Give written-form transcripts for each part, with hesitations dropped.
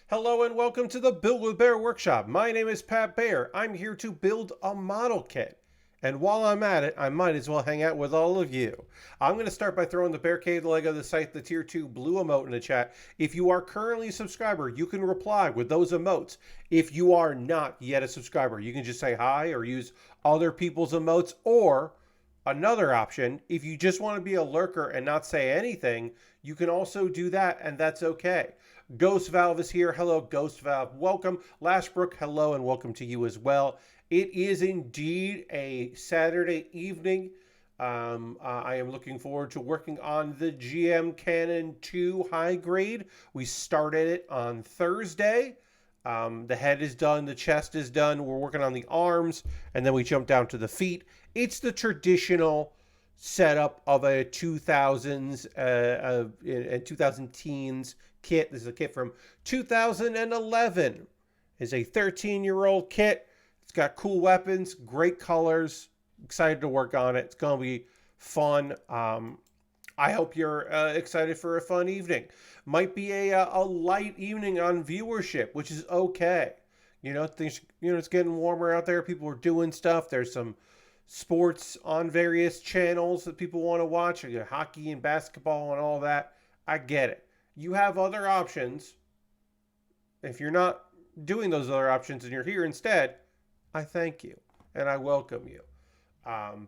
Hello and welcome to the Build with Bear workshop. My name is Pat Bear. I'm here to build a model kit. And while I'm at it, I might as well hang out with all of you. I'm going to start by throwing the Bearcade Lego the site, the tier 2 blue emote in the chat. If you are currently a subscriber, you can reply with those emotes. If you are not yet a subscriber, you can just say hi or use other people's emotes. Or another option, if you just want to be a lurker and not say anything, you can also do that, and that's okay. Ghost Valve is here. Hello, Ghost Valve. Welcome. Lashbrook, hello, and welcome to you as well. It is indeed a Saturday evening. I am looking forward to working on the GM Cannon 2 high grade. We started it on Thursday. The head is done. The chest is done. We're working on the arms, and then we jump down to the feet. It's the traditional setup of a 2000s and 2000 teens kit. This is a kit from 2011. It's a 13-year-old kit. It's got cool weapons, great colors. Excited to work on it. It's going to be fun. I hope you're excited for a fun evening. Might be a light evening on viewership, which is okay. Things. It's getting warmer out there. People are doing stuff. There's some sports on various channels that people want to watch. Hockey and basketball and all that. I get it. You have other options. If you're not doing those other options and you're here instead, I thank you and I welcome you.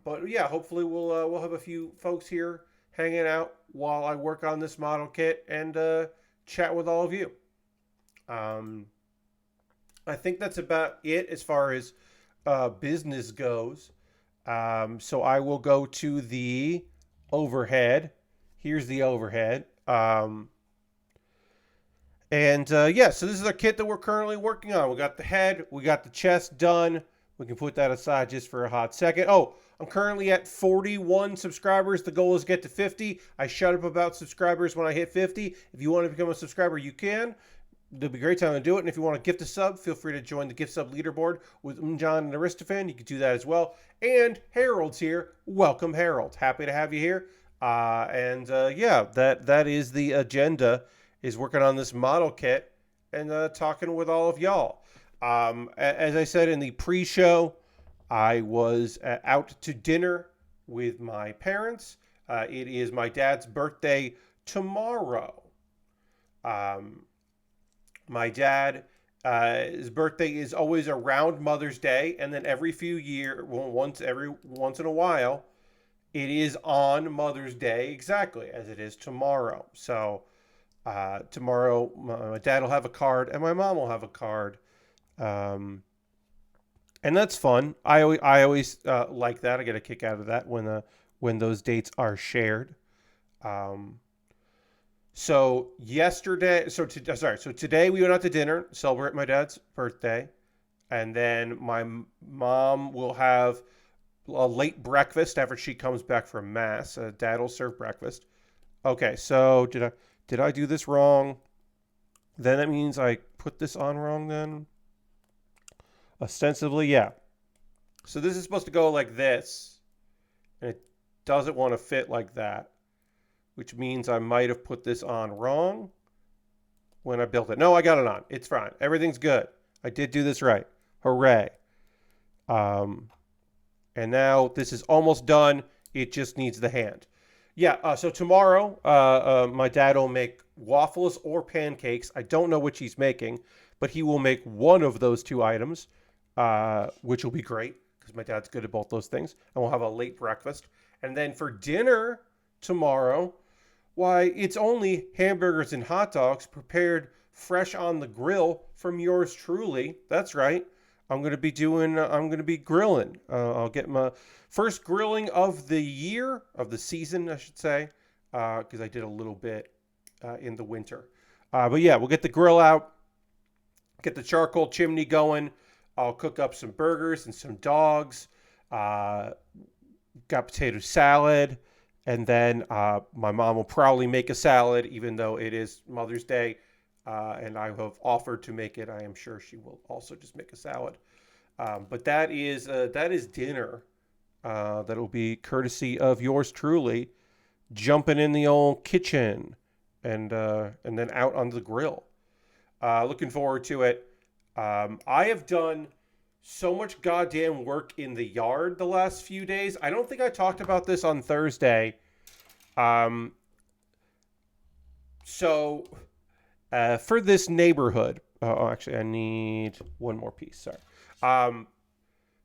But yeah, hopefully we'll have a few folks here hanging out while I work on this model kit and chat with all of you. I think that's about it as far as business goes. So I will go to the overhead. Here's the overhead. So this is our kit that we're currently working on. We got the head, we got the chest done. We can put that aside just for a hot second. Oh, I'm currently at 41 subscribers. The goal is to get to 50. I shut up about subscribers when I hit 50. If you want to become a subscriber, you can. There'll be a great time to do it. And if you want to gift a sub, feel free to join the gift sub leaderboard with John and Aristophan. You can do that as well. And Harold's here. Welcome, Harold. Happy to have you here. That is the agenda, is working on this model kit and talking with all of y'all. As I said in the pre-show, I was out to dinner with my parents. It is my dad's birthday tomorrow. My dad, his birthday is always around Mother's Day, and then every few years, once in a while, it is on Mother's Day exactly as it is tomorrow. So tomorrow, my dad will have a card, and my mom will have a card. And that's fun. I always like that. I get a kick out of that when those dates are shared. So today we went out to dinner, celebrate my dad's birthday, and then my mom will have a late breakfast after she comes back from mass. Dad will serve breakfast. Okay, so did I do this wrong? Then that means I put this on wrong then? Ostensibly, yeah. So this is supposed to go like this, and it doesn't want to fit like that, which means I might have put this on wrong when I built it. No, I got it on. It's fine. Everything's good. I did do this right. Hooray. And now this is almost done. It just needs the hand. Yeah, so tomorrow my dad will make waffles or pancakes. I don't know which he's making, but he will make one of those two items. Which will be great because my dad's good at both those things. And we'll have a late breakfast. And then for dinner tomorrow, why, it's only hamburgers and hot dogs prepared fresh on the grill from yours truly. That's right. I'm going to be grilling. I'll get my first grilling of the year, of the season, I should say, because I did a little bit in the winter. But yeah, we'll get the grill out, get the charcoal chimney going. I'll cook up some burgers and some dogs. Got potato salad. And then my mom will probably make a salad, even though it is Mother's Day. And I have offered to make it. I am sure she will also just make a salad. But that is dinner. That'll be courtesy of yours truly, jumping in the old kitchen and then out on the grill. Looking forward to it. I have done so much goddamn work in the yard the last few days. I don't think I talked about this on Thursday. Um, so for this neighborhood, actually, I need one more piece. Sorry.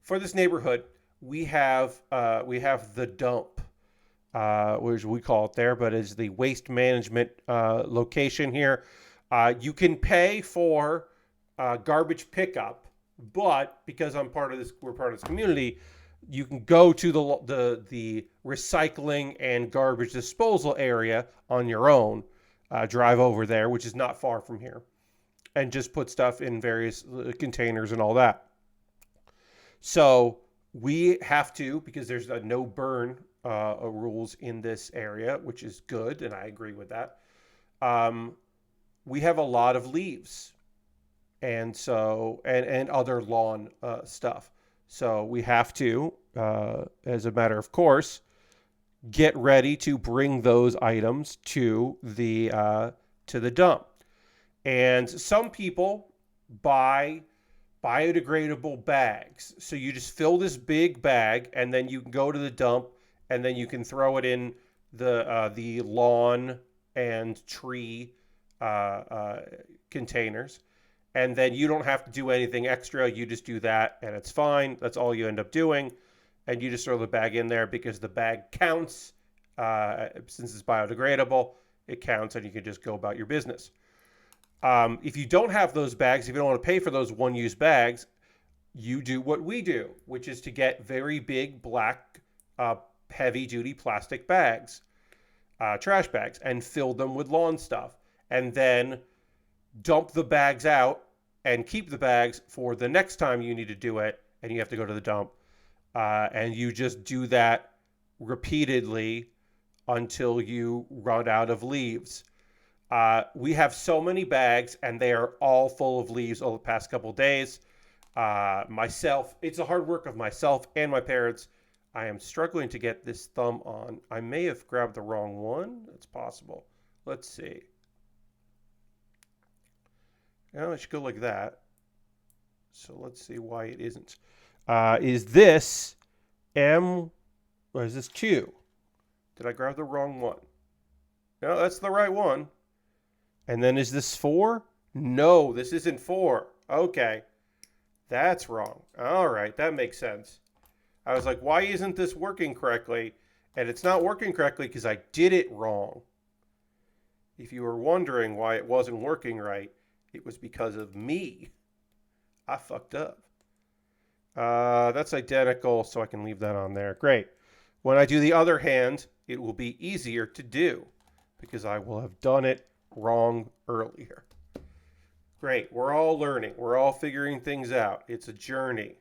For this neighborhood, we have the dump, which we call it there, but is the waste management location here. You can pay for garbage pickup, but because we're part of this community, you can go to the recycling and garbage disposal area on your own. Drive over there, which is not far from here, and just put stuff in various containers and all that. So we have to, because there's a no burn rules in this area, which is good, and I agree with that. We have a lot of leaves, and so and other lawn stuff. So we have to, as a matter of course, get ready to bring those items to the dump. And some people buy biodegradable bags. So you just fill this big bag, and then you can go to the dump, and then you can throw it in the lawn and tree containers. And then you don't have to do anything extra. You just do that, and it's fine. That's all you end up doing. And you just throw the bag in there because the bag counts. Since it's biodegradable, it counts, and you can just go about your business. If you don't have those bags, if you don't want to pay for those one-use bags, you do what we do, which is to get very big, black, heavy-duty plastic bags, trash bags, and fill them with lawn stuff. And then dump the bags out and keep the bags for the next time you need to do it, and you have to go to the dump. And you just do that repeatedly until you run out of leaves. We have so many bags, and they are all full of leaves over the past couple of days. It's a hard work of myself and my parents. I am struggling to get this thumb on. I may have grabbed the wrong one. It's possible. Let's see. Now it should go like that. So let's see why it isn't. Is this M, or is this 2? Did I grab the wrong one? No, that's the right one. And then is this 4? No, this isn't 4. Okay. That's wrong. All right, that makes sense. I was like, why isn't this working correctly? And it's not working correctly because I did it wrong. If you were wondering why it wasn't working right, it was because of me. I fucked up. That's identical, so I can leave that on there. Great. When I do the other hand, it will be easier to do because I will have done it wrong earlier. Great. We're all learning. We're all figuring things out. It's a journey.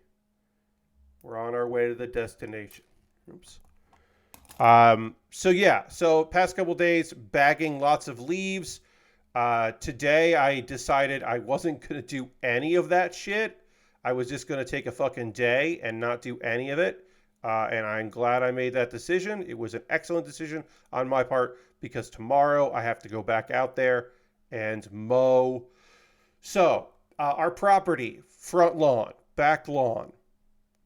We're on our way to the destination. Oops. So past couple days, bagging lots of leaves. Today I decided I wasn't going to do any of that shit. I was just going to take a fucking day and not do any of it. And I'm glad I made that decision. It was an excellent decision on my part because tomorrow I have to go back out there and mow. So, our property, front lawn, back lawn,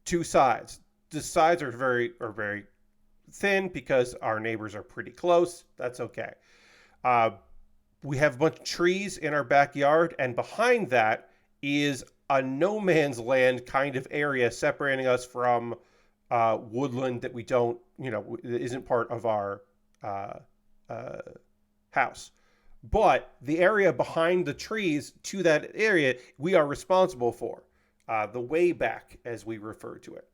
2 sides. The sides are very thin because our neighbors are pretty close. That's okay. We have a bunch of trees in our backyard, and behind that is a no man's land kind of area separating us from woodland that we don't, isn't part of our house. But the area behind the trees to that area, we are responsible for. The way back, as we refer to it.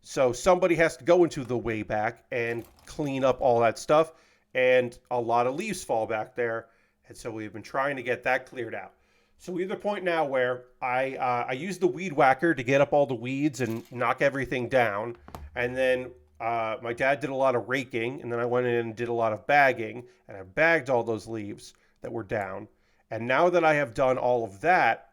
So somebody has to go into the way back and clean up all that stuff. And a lot of leaves fall back there. And so we've been trying to get that cleared out. So we're at the point now where I use the weed whacker to get up all the weeds and knock everything down. And then my dad did a lot of raking. And then I went in and did a lot of bagging. And I bagged all those leaves that were down. And now that I have done all of that,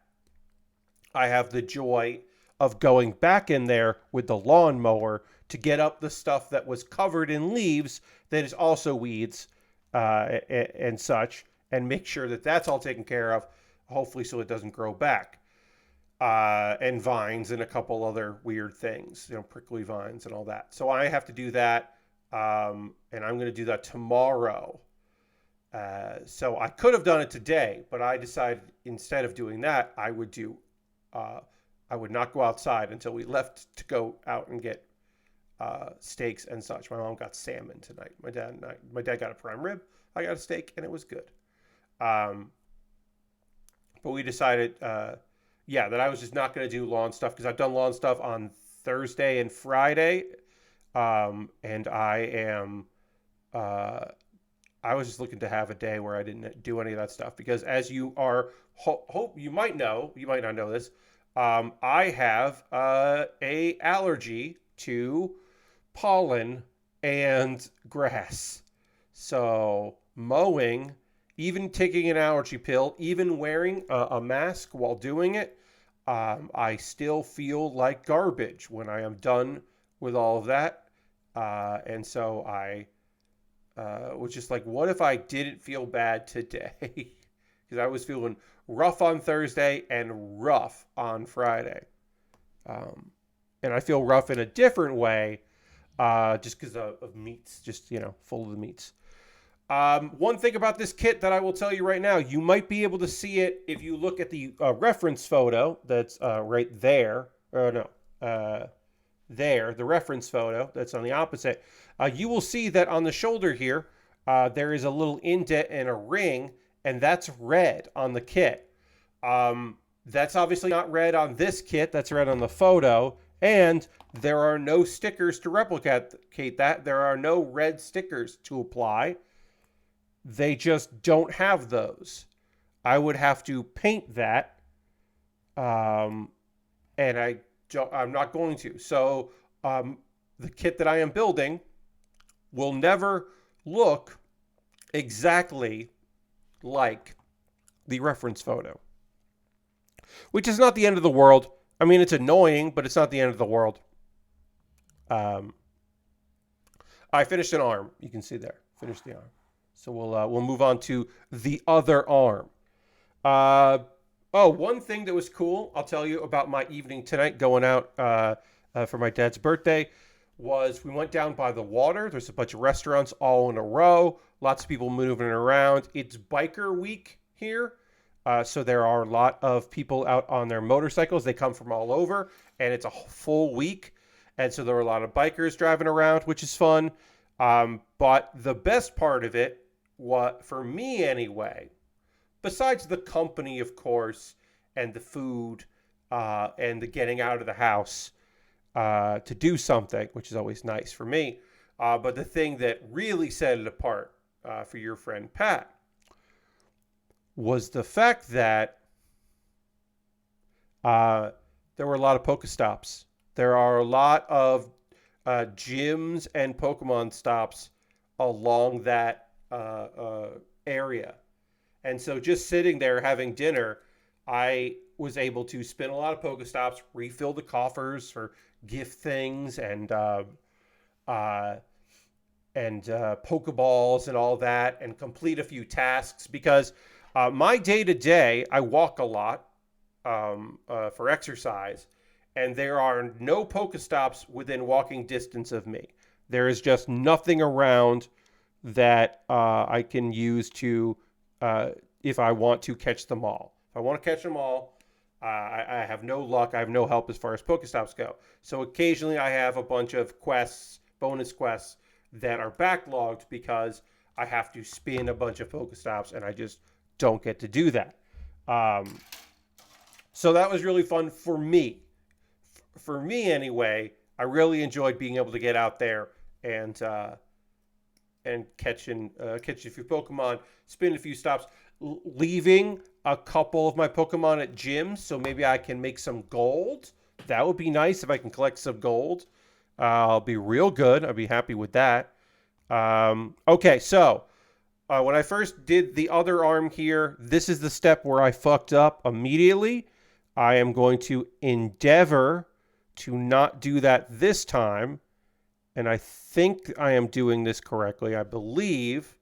I have the joy of going back in there with the lawnmower to get up the stuff that was covered in leaves that is also weeds and such, and make sure that that's all taken care of. hopefully so it doesn't grow back. And vines and a couple other weird things, prickly vines and all that. So I have to do that, and I'm going to do that tomorrow. So I could have done it today, but I decided instead of doing that, I would not go outside until we left to go out and get steaks and such. My mom got salmon tonight. My dad got a prime rib. I got a steak, and it was good. But we decided, that I was just not going to do lawn stuff because I've done lawn stuff on Thursday and Friday, and I was just looking to have a day where I didn't do any of that stuff because, as you are, hope you might know, you might not know this, I have a allergy to pollen and grass. So mowing, even taking an allergy pill, even wearing a mask while doing it, I still feel like garbage when I am done with all of that. And so I was just like, what if I didn't feel bad today? Because I was feeling rough on Thursday and rough on Friday. And I feel rough in a different way, just because of meats, just, full of the meats. One thing about this kit that I will tell you right now, you might be able to see it if you look at the reference photo that's right there. There, the reference photo that's on the opposite. You will see that on the shoulder here, there is a little indent and a ring, and that's red on the kit. That's obviously not red on this kit. That's red on the photo. And there are no stickers to replicate that. There are no red stickers to apply. They just don't have those. I would have to paint that. And I'm not going to. So the kit that I am building will never look exactly like the reference photo, which is not the end of the world. I mean, it's annoying, but it's not the end of the world. I finished an arm. You can see there. Finished the arm. So we'll move on to the other arm. One thing that was cool, I'll tell you about my evening tonight going out for my dad's birthday, was we went down by the water. There's a bunch of restaurants all in a row. Lots of people moving around. It's biker week here. So there are a lot of people out on their motorcycles. They come from all over, and it's a full week. And so there are a lot of bikers driving around, which is fun. But the best part of it, for me anyway, besides the company, of course, and the food, and the getting out of the house to do something, which is always nice for me, but the thing that really set it apart for your friend Pat was the fact that there were a lot of Pokestops. There are a lot of gyms and Pokemon stops along that area. And so just sitting there having dinner, I was able to spin a lot of Pokestops, refill the coffers for gift things and Pokeballs and all that, and complete a few tasks because my day-to-day, I walk a lot for exercise, and there are no Pokestops within walking distance of me. There is just nothing around that I can use to, if I want to catch them all. If I want to catch them all, I have no luck. I have no help as far as Pokestops go. So occasionally I have a bunch of quests, bonus quests, that are backlogged because I have to spin a bunch of Pokestops, and I just don't get to do that. So that was really fun for me. For me, anyway, I really enjoyed being able to get out there and catching a few Pokemon, spin a few stops, leaving a couple of my Pokemon at gyms, so maybe I can make some gold. That would be nice if I can collect some gold. I'll be real good. I'll be happy with that. Okay, so when I first did the other arm here, this is the step where I fucked up immediately. I am going to endeavor to not do that this time. And I think I am doing this correctly. I believe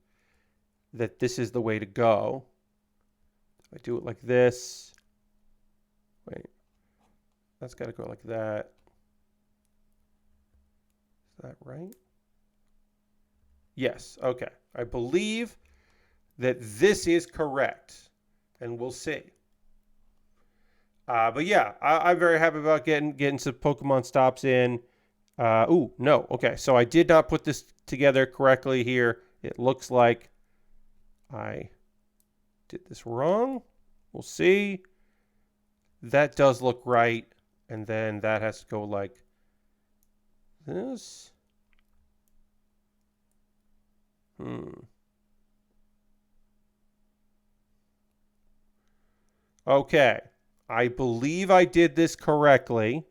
that this is the way to go. I do it like this. Wait. That's got to go like that. Is that right? Yes. Okay. I believe that this is correct. And we'll see. But yeah, I'm very happy about getting some Pokemon stops in. No. Okay. So I did not put this together correctly here. It looks like I did this wrong. We'll see. That does look right. And then that has to go like this. Okay. I believe I did this correctly.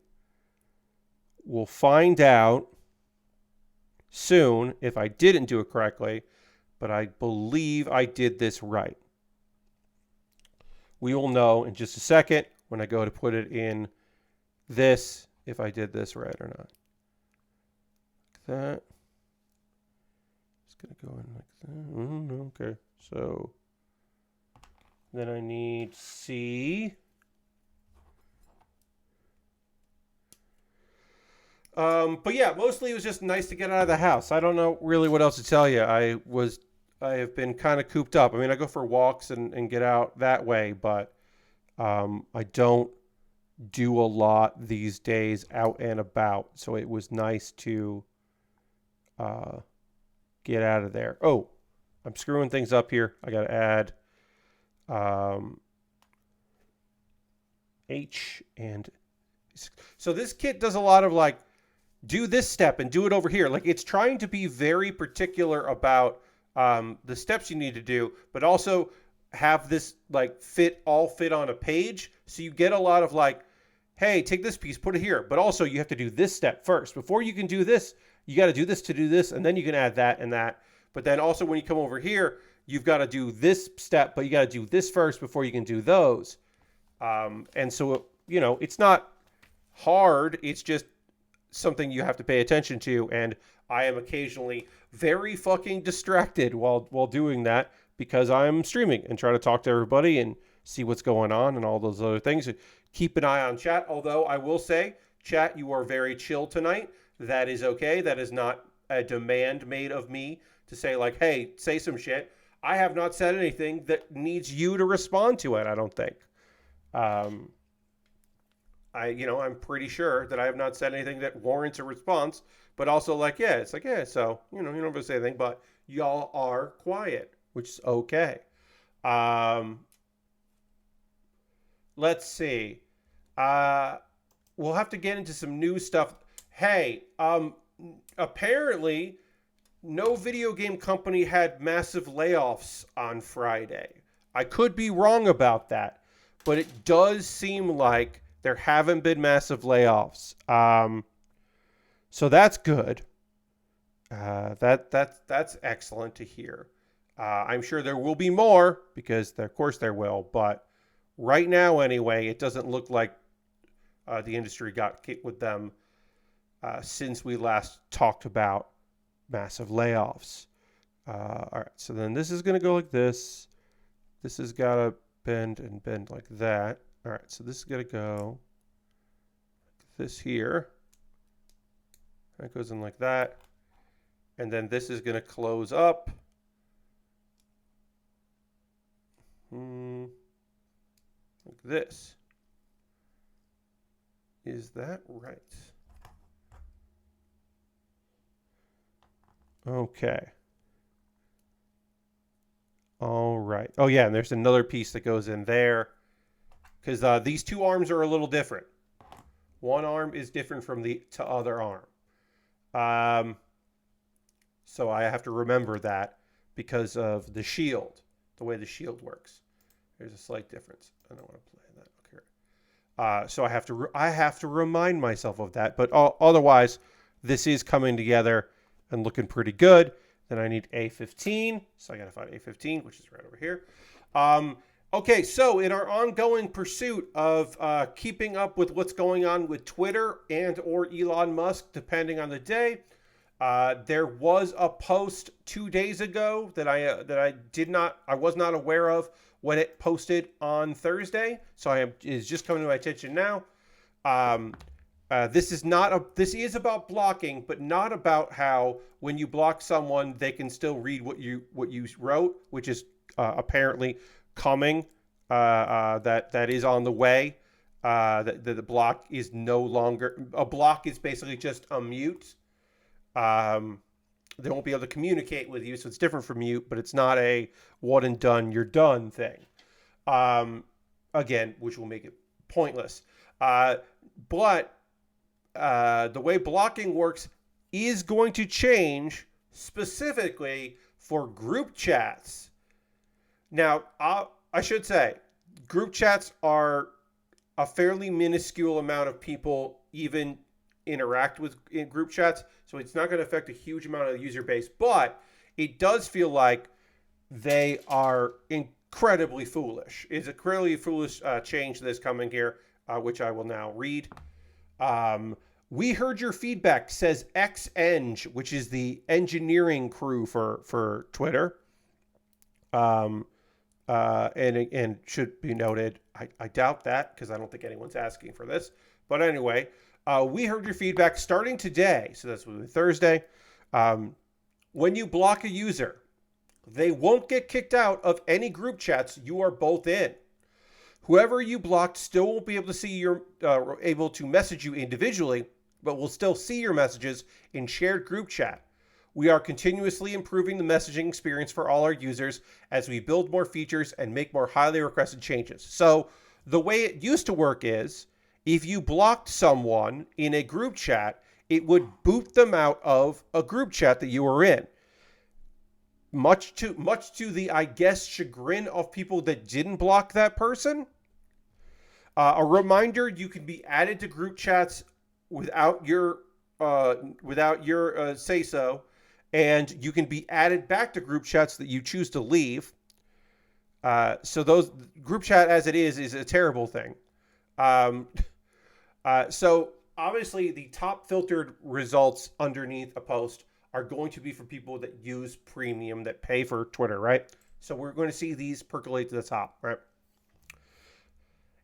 We'll find out soon if I didn't do it correctly, but I believe I did this right. We will know in just a second when I go to put it in this if I did this right or not. Like that. It's going to go in like that. Okay. So then I need C. But yeah, mostly it was just nice to get out of the house. I don't know really what else to tell you. I have been kind of cooped up. I mean, I go for walks and get out that way, but I don't do a lot these days out and about. So it was nice to get out of there. Oh, I'm screwing things up here. I got to add H and so this kit does a lot of like do this step and do it over here. Like it's trying to be very particular about the steps you need to do, but also have this like fit on a page. So you get a lot of like, hey, take this piece, put it here. But also you have to do this step first. Before you can do this, you got to do this to do this. And then you can add that and that. But then also when you come over here, you've got to do this step, but you got to do this first before you can do those. And so, you know, it's not hard. It's just something you have to pay attention to, and I am occasionally very fucking distracted while doing that because I'm streaming and trying to talk to everybody and see what's going on and all those other things. Keep an eye on chat, although I will say, chat, you are very chill tonight. That is okay. That is not a demand made of me to say like, hey, say some shit. I have not said anything that needs you to respond to it, I don't think. I'm pretty sure that I have not said anything that warrants a response, but also like, yeah, it's like, yeah, so, you don't have to say anything, but y'all are quiet, which is okay. Let's see. We'll have to get into some new stuff. Hey, apparently no video game company had massive layoffs on Friday. I could be wrong about that, but it does seem like there haven't been massive layoffs. So that's good. That's excellent to hear. I'm sure there will be more because of course there will, but right now anyway, it doesn't look like the industry got hit with them since we last talked about massive layoffs. All right, so then this is going to go like this. This has got to bend and bend like that. All right, so this is going to go like this here. That goes in like that. And then this is going to close up. Like this. Is that right? Okay. All right. Oh, yeah, and there's another piece that goes in there. Because these two arms are a little different. One arm is different from the other arm. So I have to remember that because of the shield, the way the shield works. There's a slight difference. I don't want to play that. Okay. So I have to remind myself of that. But otherwise, this is coming together and looking pretty good. Then I need A15. So I got to find A15, which is right over here. Okay, so in our ongoing pursuit of keeping up with what's going on with Twitter and or Elon Musk, depending on the day, there was a post 2 days ago that I was not aware of when it posted on Thursday, so it's just coming to my attention now. This is about blocking, but not about how when you block someone, they can still read what you wrote, which is apparently coming. That is on the way. That the block is no longer a block. Is basically just a mute. They won't be able to communicate with you, so it's different from mute, but it's not a one and done, you're done thing. Again, which will make it pointless. But the way blocking works is going to change specifically for group chats. Now, I should say, group chats are a fairly minuscule amount of people even interact with in group chats, so it's not going to affect a huge amount of the user base, but it does feel like they are incredibly foolish. It's a incredibly foolish change that's coming here, which I will now read. We heard your feedback, says Xeng, which is the engineering crew for Twitter. And should be noted, I doubt that because I don't think anyone's asking for this. But anyway, we heard your feedback starting today. So that's Thursday. When you block a user, they won't get kicked out of any group chats you are both in. Whoever you blocked still won't be able to see able to message you individually, but will still see your messages in shared group chat. We are continuously improving the messaging experience for all our users as we build more features and make more highly requested changes. So the way it used to work is if you blocked someone in a group chat, it would boot them out of a group chat that you were in. Much to the, I guess, chagrin of people that didn't block that person. A reminder, you can be added to group chats without your say so, and you can be added back to group chats that you choose to leave. So those group chat as it is a terrible thing. So obviously the top filtered results underneath a post are going to be for people that use premium, that pay for Twitter, right? So we're going to see these percolate to the top, right?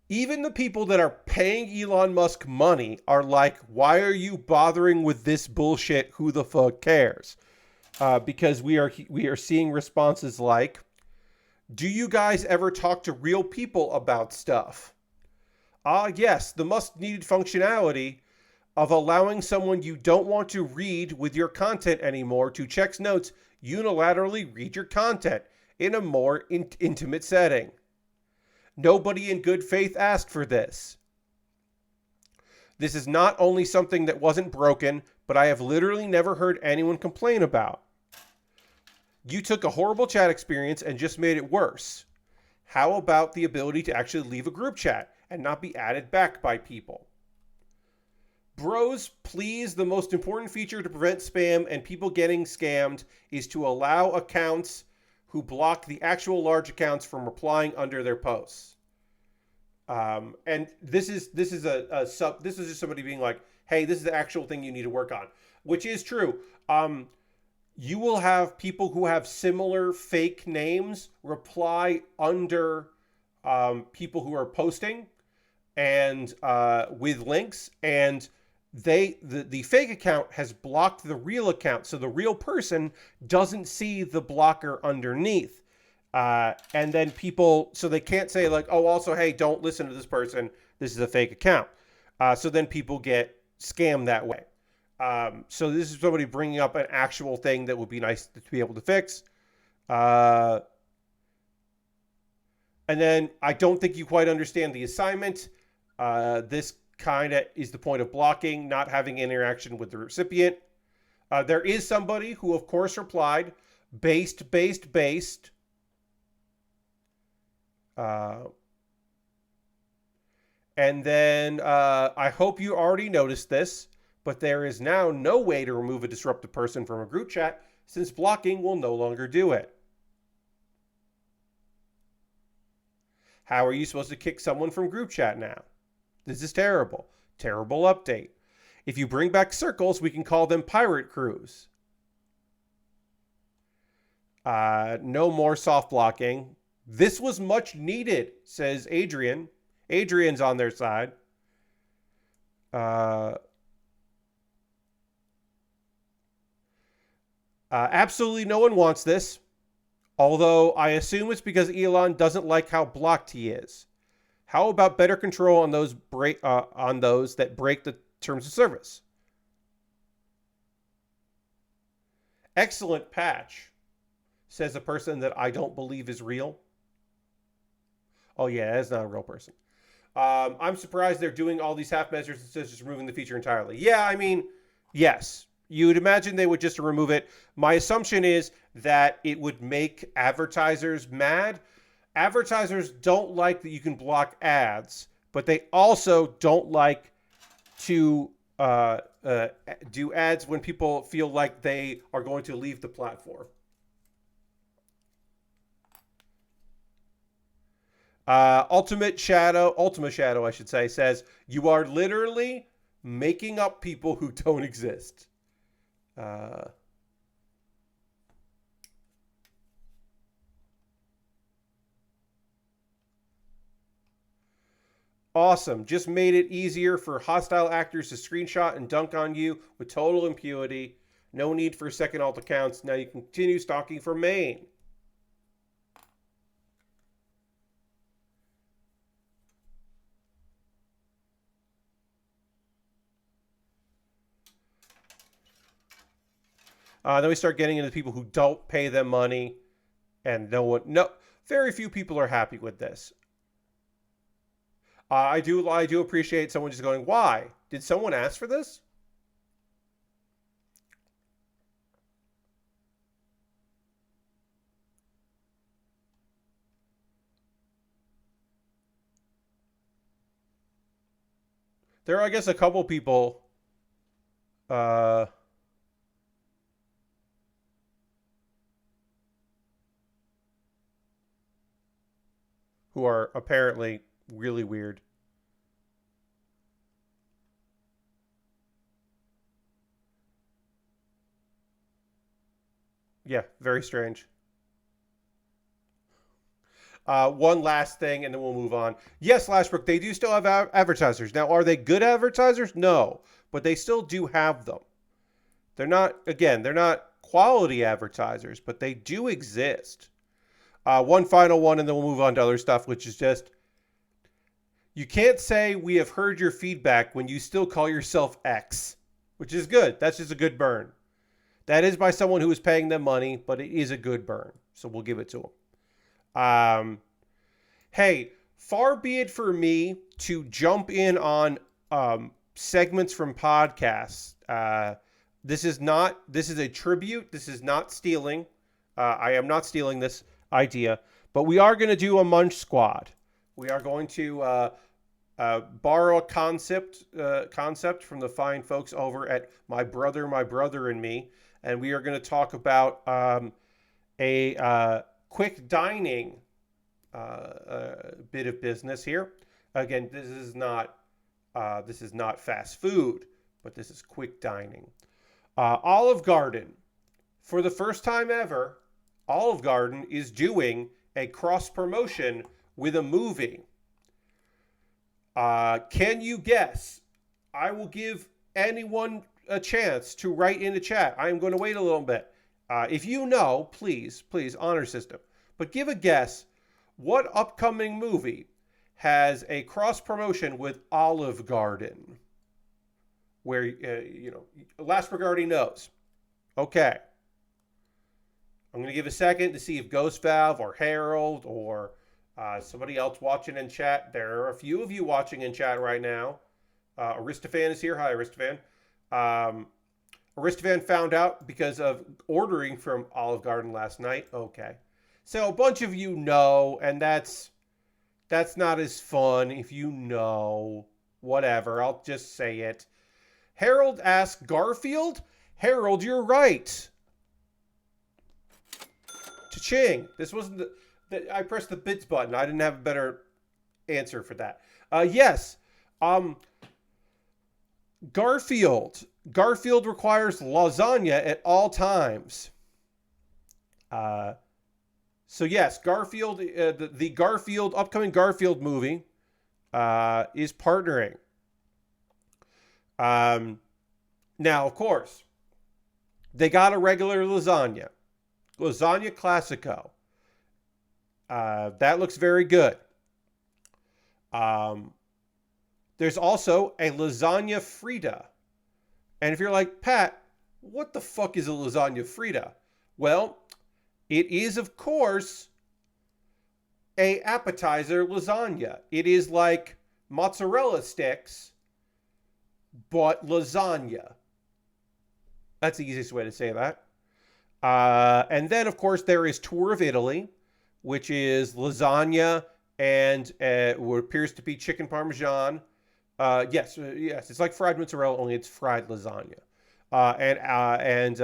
Even the people that are paying Elon Musk money are like, why are you bothering with this bullshit? Who the fuck cares? Because we are seeing responses like, do you guys ever talk to real people about stuff? Yes, the Musk needed functionality of allowing someone you don't want to read with your content anymore to check notes unilaterally read your content in a more intimate setting. Nobody in good faith asked for this. This is not only something that wasn't broken, but I have literally never heard anyone complain about. You took a horrible chat experience and just made it worse. How about the ability to actually leave a group chat and not be added back by people? Bros, please, the most important feature to prevent spam and people getting scammed is to allow accounts who block the actual large accounts from replying under their posts. And this is just somebody being like, hey, this is the actual thing you need to work on, which is true. You will have people who have similar fake names reply under people who are posting and with links, and the fake account has blocked the real account, so the real person doesn't see the blocker underneath. And then people, so they can't say like, oh, also, hey, don't listen to this person, this is a fake account. So then people get scammed that way. So this is somebody bringing up an actual thing that would be nice to be able to fix. And then I don't think you quite understand the assignment. This kind of is the point of blocking, not having interaction with the recipient. There is somebody who, of course, replied, based. And then I hope you already noticed this, but there is now no way to remove a disruptive person from a group chat since blocking will no longer do it. How are you supposed to kick someone from group chat now? This is terrible. Terrible update. If you bring back circles, we can call them pirate crews. No more soft blocking. This was much needed, says Adrian. Adrian's on their side. Absolutely no one wants this. Although I assume it's because Elon doesn't like how blocked he is. How about better control on those that break the terms of service? Excellent patch, says a person that I don't believe is real. Oh yeah, that's not a real person. I'm surprised they're doing all these half measures instead of just removing the feature entirely. Yeah, I mean, yes. You'd imagine they would just remove it. My assumption is that it would make advertisers mad. Advertisers don't like that you can block ads, but they also don't like to do ads when people feel like they are going to leave the platform. Ultima Shadow, I should say, says, you are literally making up people who don't exist. Awesome. Just made it easier for hostile actors to screenshot and dunk on you with total impunity. No need for second alt accounts. Now you can continue stalking from Maine. Then we start getting into people who don't pay them money, and very few people are happy with this. I do appreciate someone just going, why? Did someone ask for this? There are, I guess, a couple people who are apparently really weird. Yeah, very strange. One last thing, and then we'll move on. Yes, Lashbrook, they do still have advertisers. Now, are they good advertisers? No, but they still do have them. They're not quality advertisers, but they do exist. One final one, and then we'll move on to other stuff, which is just, you can't say we have heard your feedback when you still call yourself X, which is good. That's just a good burn. That is by someone who is paying them money, but it is a good burn. So we'll give it to them. Hey, far be it for me to jump in on segments from podcasts. This is a tribute. This is not stealing. I am not stealing this idea, but we are going to do a Munch Squad. We are going to borrow a concept from the fine folks over at My Brother and Me, and we are going to talk about a quick dining bit of business here. Again, this is not fast food, but this is quick dining. Olive Garden, for the first time ever, Olive Garden is doing a cross promotion with a movie. Can you guess? I will give anyone a chance to write in the chat. I am going to wait a little bit. If you know, please, honor system. But give a guess. What upcoming movie has a cross promotion with Olive Garden? Where, Lashbrook already knows. Okay. I'm going to give a second to see if Ghost Valve or Harold or somebody else watching in chat. There are a few of you watching in chat right now. Aristophan is here. Hi, Aristophan. Aristophan found out because of ordering from Olive Garden last night. Okay. So a bunch of you know, and that's not as fun if you know. Whatever. I'll just say it. Harold asked Garfield. Harold, you're right. Cha-ching. This wasn't I pressed the bits button. I didn't have a better answer for that. Yes. Garfield. Garfield requires lasagna at all times. So yes, Garfield, the Garfield upcoming Garfield movie is partnering. Now, of course, they got a regular lasagna, lasagna classico. That looks very good. Um, there's also a lasagna Frida, and if you're like, Pat, what the fuck is a lasagna Frida? Well, it is, of course, a appetizer lasagna. It is like mozzarella sticks, but lasagna. That's the easiest way to say that. And then, of course, there is Tour of Italy, which is lasagna and what appears to be chicken parmesan. Yes, it's like fried mozzarella, only it's fried lasagna. And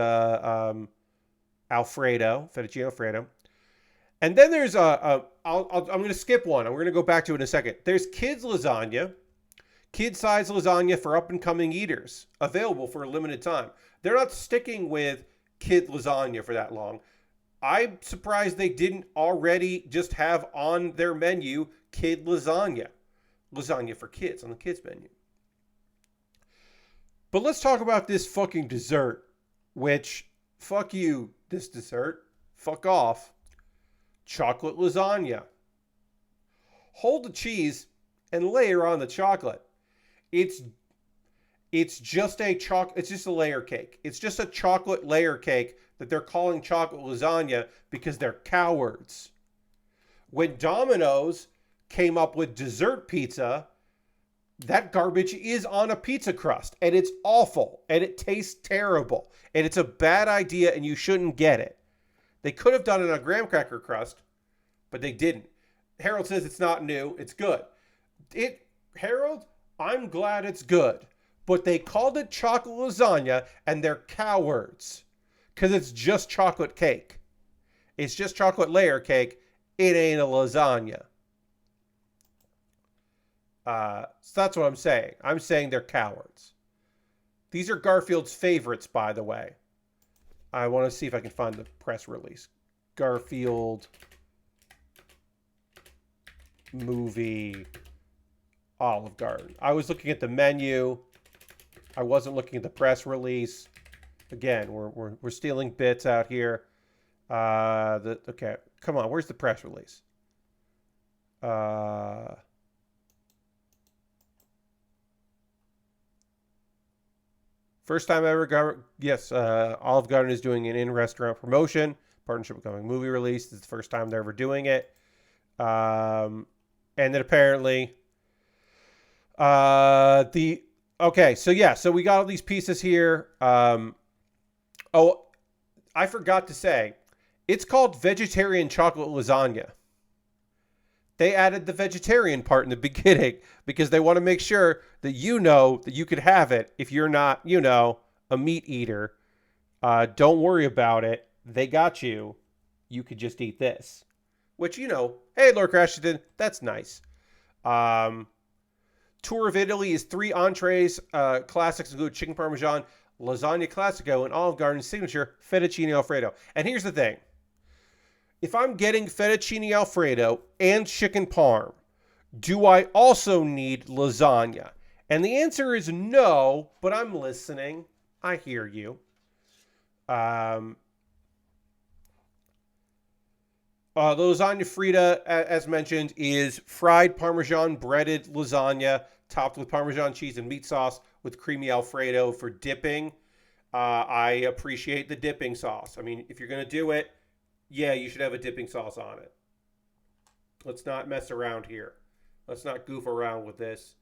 Alfredo, fettuccine Alfredo. And then there's I'm going to skip one. I'm going to go back to it in a second. There's kids lasagna, kid-sized lasagna for up-and-coming eaters, available for a limited time. They're not sticking with kid lasagna for that long. I'm surprised they didn't already just have on their menu kid lasagna. Lasagna for kids on the kids menu. But let's talk about this fucking dessert, which, fuck you, this dessert. Fuck off. Chocolate lasagna. Hold the cheese and layer on the chocolate. It's just it's just a layer cake. It's just a chocolate layer cake that they're calling chocolate lasagna because they're cowards. When Domino's came up with dessert pizza, that garbage is on a pizza crust, and it's awful, and it tastes terrible, and it's a bad idea, and you shouldn't get it. They could have done it on a graham cracker crust, but they didn't. Harold says it's not new. It's good. Harold, I'm glad it's good. But they called it chocolate lasagna, and they're cowards. Because it's just chocolate cake. It's just chocolate layer cake. It ain't a lasagna. So that's what I'm saying. I'm saying they're cowards. These are Garfield's favorites, by the way. I want to see if I can find the press release. Garfield movie Olive Garden. I was looking at the menu. I wasn't looking at the press release. Again, we're stealing bits out here. Okay, come on. Where's the press release? First time ever. Yes, Olive Garden is doing an in-restaurant promotion. Partnership with upcoming movie release. It's the first time they're ever doing it. And then apparently, okay, so we got all these pieces here. Oh, I forgot to say, it's called vegetarian chocolate lasagna. They added the vegetarian part in the beginning because they want to make sure that you know that you could have it if you're not, a meat eater. Don't worry about it. They got you. You could just eat this. Which, hey, Lord Crashington, that's nice. Tour of Italy is 3 entrees. Classics include chicken parmesan, lasagna classico, and Olive Garden's signature fettuccine Alfredo. And here's the thing. If I'm getting fettuccine Alfredo and chicken parm, do I also need lasagna? And the answer is no, but I'm listening. I hear you. The lasagna Frida, as mentioned, is fried Parmesan breaded lasagna topped with Parmesan cheese and meat sauce with creamy Alfredo for dipping. I appreciate the dipping sauce. I mean, if you're going to do it, yeah, you should have a dipping sauce on it. Let's not mess around here. Let's not goof around with this.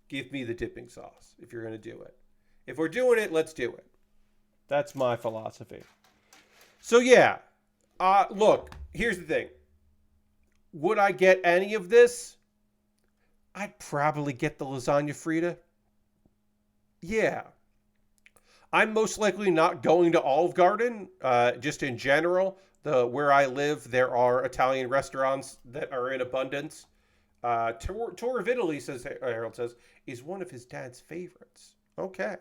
Give me the dipping sauce if you're going to do it. If we're doing it, let's do it. That's my philosophy. So, yeah. Look, here's the thing. Would I get any of this? I'd probably get the lasagna Frida. Yeah. I'm most likely not going to Olive Garden, just in general. Where I live, there are Italian restaurants that are in abundance. Tour of Italy, Harold says, is one of his dad's favorites. Okay.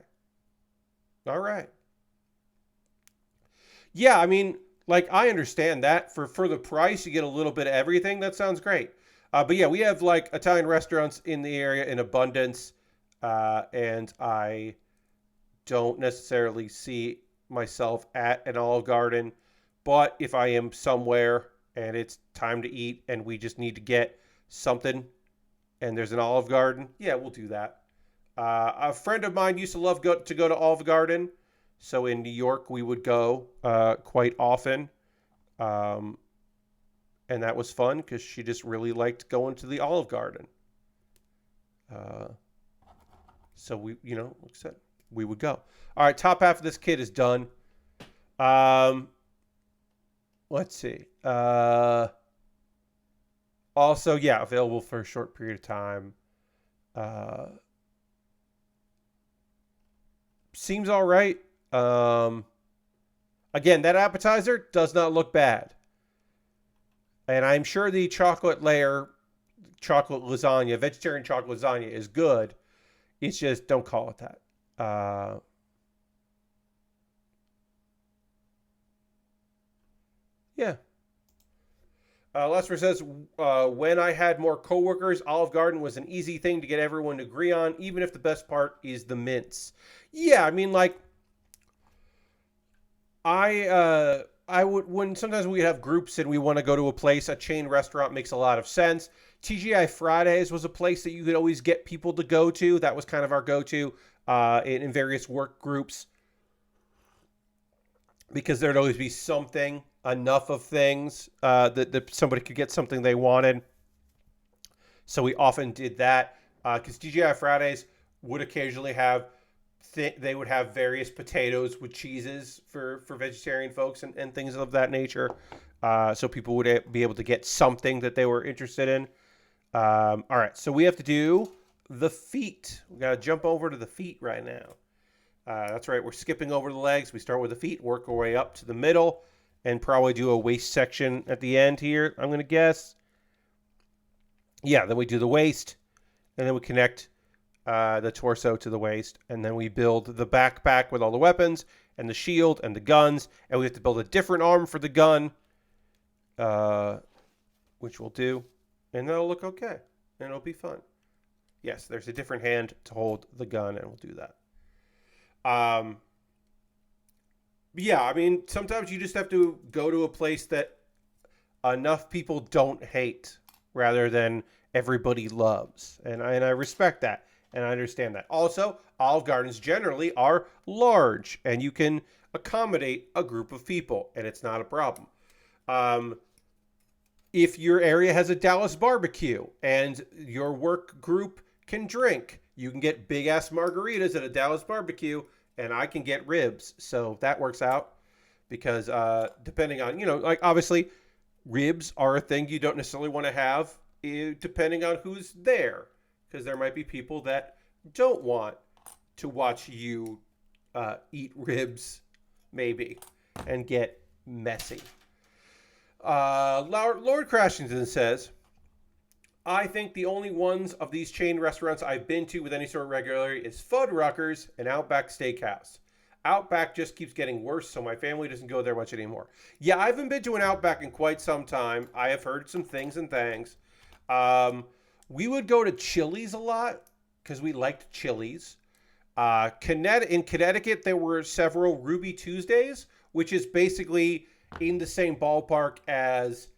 All right. Yeah, I mean, Like, I understand that for the price, you get a little bit of everything. That sounds great. But yeah, we have like Italian restaurants in the area in abundance, and I don't necessarily see myself at an Olive Garden. But if I am somewhere and it's time to eat and we just need to get something and there's an Olive Garden, yeah, we'll do that. A friend of mine used to love to go to Olive Garden. So in New York, we would go quite often. Um, and that was fun because she just really liked going to the Olive Garden. Uh, so we, like I said, we would go. All right, top half of this kit is done. Um, let's see. Also, yeah, available for a short period of time. Uh, seems all right. Um, again, that appetizer does not look bad. And I'm sure the chocolate layer, chocolate lasagna, vegetarian chocolate lasagna is good. It's just, don't call it that. Yeah. Lester says, when I had more coworkers, Olive Garden was an easy thing to get everyone to agree on, even if the best part is the mints. Yeah, I mean, like, I would when sometimes we have groups and we want to go to a place, a chain restaurant makes a lot of sense. TGI Fridays was a place that you could always get people to go to. That was kind of our go-to in various work groups because there'd always be something, enough of things that somebody could get something they wanted. So we often did that because TGI Fridays would occasionally have they would have various potatoes with cheeses for vegetarian folks and things of that nature. So people would be able to get something that they were interested in. All right, so we have to do the feet. We got to jump over to the feet right now. That's right, we're skipping over the legs. We start with the feet, work our way up to the middle, and probably do a waist section at the end here, I'm going to guess. Yeah, then we do the waist, and then we connect the torso to the waist, and then we build the backpack with all the weapons and the shield and the guns, and we have to build a different arm for the gun, which we'll do, and that'll look okay, and it'll be fun. Yes, there's a different hand to hold the gun, and we'll do that. Yeah, I mean, sometimes you just have to go to a place that enough people don't hate rather than everybody loves. And I respect that and I understand that. Also, Olive Gardens generally are large and you can accommodate a group of people and it's not a problem. If your area has a Dallas barbecue and your work group can drink, you can get big ass margaritas at a Dallas barbecue and I can get ribs. So that works out because depending on, like obviously ribs are a thing you don't necessarily want to have depending on who's there because there might be people that don't want to watch you eat ribs maybe and get messy. Lord Crashington says, I think the only ones of these chain restaurants I've been to with any sort of regularity is Fuddruckers and Outback Steakhouse. Outback just keeps getting worse, so my family doesn't go there much anymore. Yeah, I haven't been to an Outback in quite some time. I have heard some things and things. We would go to Chili's a lot because we liked Chili's. In Connecticut, there were several Ruby Tuesdays, which is basically in the same ballpark as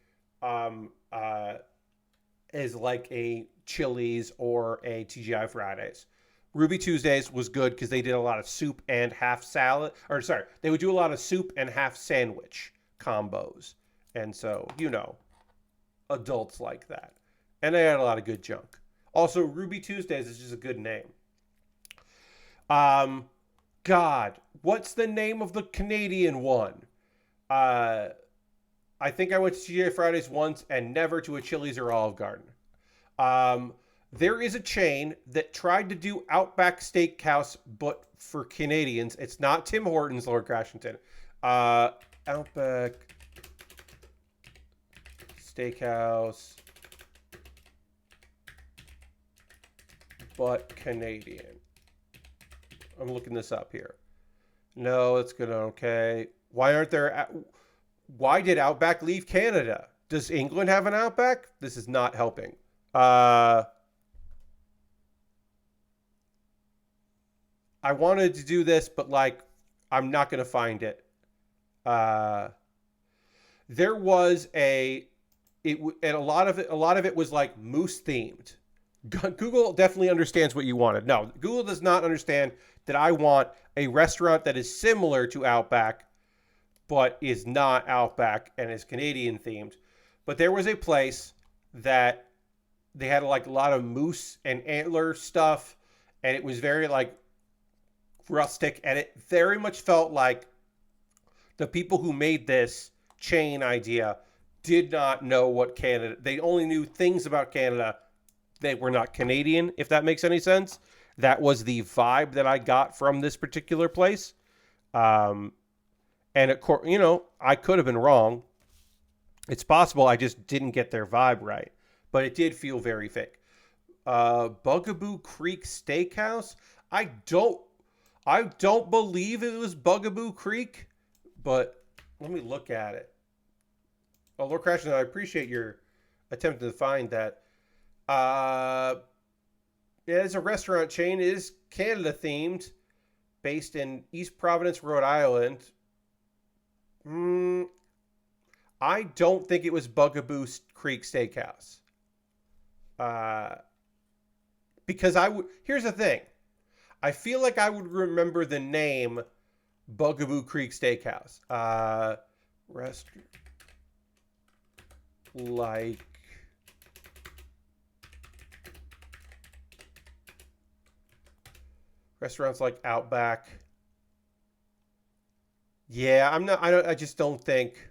like a Chili's or a TGI Fridays. Ruby Tuesdays was good because they did a lot of soup and half salad. Or sorry, they would do a lot of soup and half sandwich combos. And so, adults like that. And they had a lot of good junk. Also, Ruby Tuesdays is just a good name. God, what's the name of the Canadian one? I think I went to TGI Fridays once and never to a Chili's or Olive Garden. There is a chain that tried to do Outback Steakhouse, but for Canadians. It's not Tim Hortons, Lord Crashington. Outback Steakhouse, but Canadian. I'm looking this up here. No, it's good. Okay. Why aren't there... Why did Outback leave Canada? Does England have an Outback? This is not helping. Uh, I wanted to do this, but like, I'm not going to find it. Uh, there was and a lot of it was like moose themed. Google definitely understands what you wanted. No, Google does not understand that I want a restaurant that is similar to Outback, but is not Outback and is Canadian themed. But there was a place that they had like a lot of moose and antler stuff, and it was very like rustic, and it very much felt like the people who made this chain idea did not know what Canada. They only knew things about Canada. They were not Canadian, if that makes any sense. That was the vibe that I got from this particular place. Um, and of course, I could have been wrong. It's possible I just didn't get their vibe right, but it did feel very fake. Bugaboo Creek Steakhouse. I don't, I don't believe it was Bugaboo Creek, but let me look at it. Oh, Lord Crashing, I appreciate your attempt to find that. Uh, yeah, it's a restaurant chain. It is Canada themed, based in East Providence, Rhode Island. Mm, I don't think it was Bugaboo Creek Steakhouse. Uh, because I would. Here's the thing. I feel like I would remember the name Bugaboo Creek Steakhouse. Rest like restaurants like Outback. Yeah, I'm not. I don't. I just don't think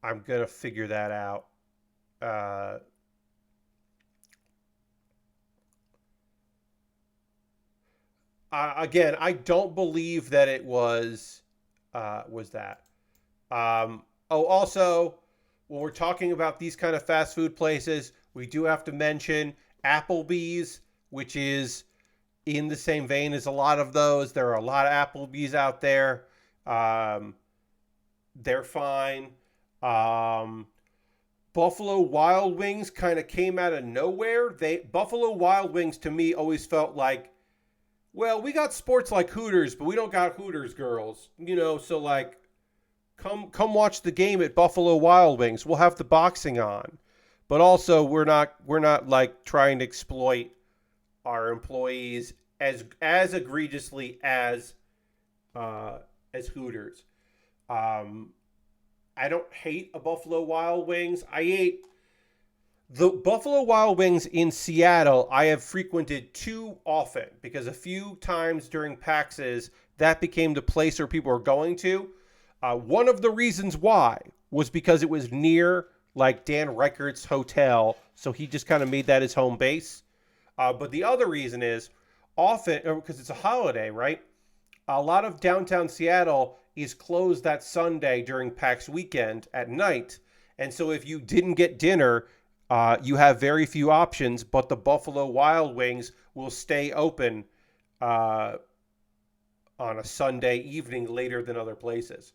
I'm gonna figure that out. Uh, Again, I don't believe that it was that. Also, when we're talking about these kind of fast food places, we do have to mention Applebee's, which is in the same vein as a lot of those. There are a lot of Applebee's out there. Um, they're fine. Um, Buffalo Wild Wings kind of came out of nowhere. They Buffalo Wild Wings to me always felt like, well, we got sports like Hooters, but we don't got Hooters girls. So like come watch the game at Buffalo Wild Wings. We'll have the boxing on. But also we're not like trying to exploit our employees as egregiously uh as Hooters. Um I don't hate a Buffalo Wild Wings. I ate the Buffalo Wild Wings in Seattle. I have frequented too often because a few times during PAXs, that became the place where people were going to. One of the reasons why was because it was near like Dan Reichert's hotel, so he just kind of made that his home base. But the other reason is often because it's a holiday, right? A lot of downtown Seattle is closed that Sunday during PAX weekend at night. And so if you didn't get dinner, you have very few options, but the Buffalo Wild Wings will stay open uh, on a Sunday evening later than other places.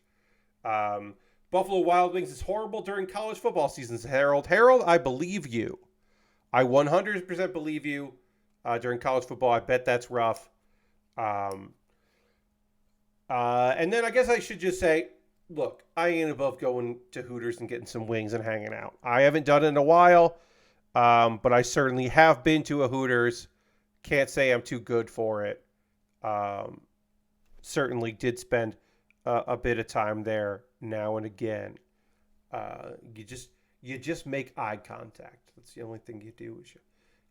Um, Buffalo Wild Wings is horrible during college football seasons, Harold. Harold, I believe you. I 100% believe you during college football. I bet that's rough. Um, and then I guess I should just say, look, I ain't above going to Hooters and getting some wings and hanging out. I haven't done it in a while, but I certainly have been to a Hooters. Can't say I'm too good for it. Um, Certainly did spend a bit of time there now and again. You just make eye contact. That's the only thing you do is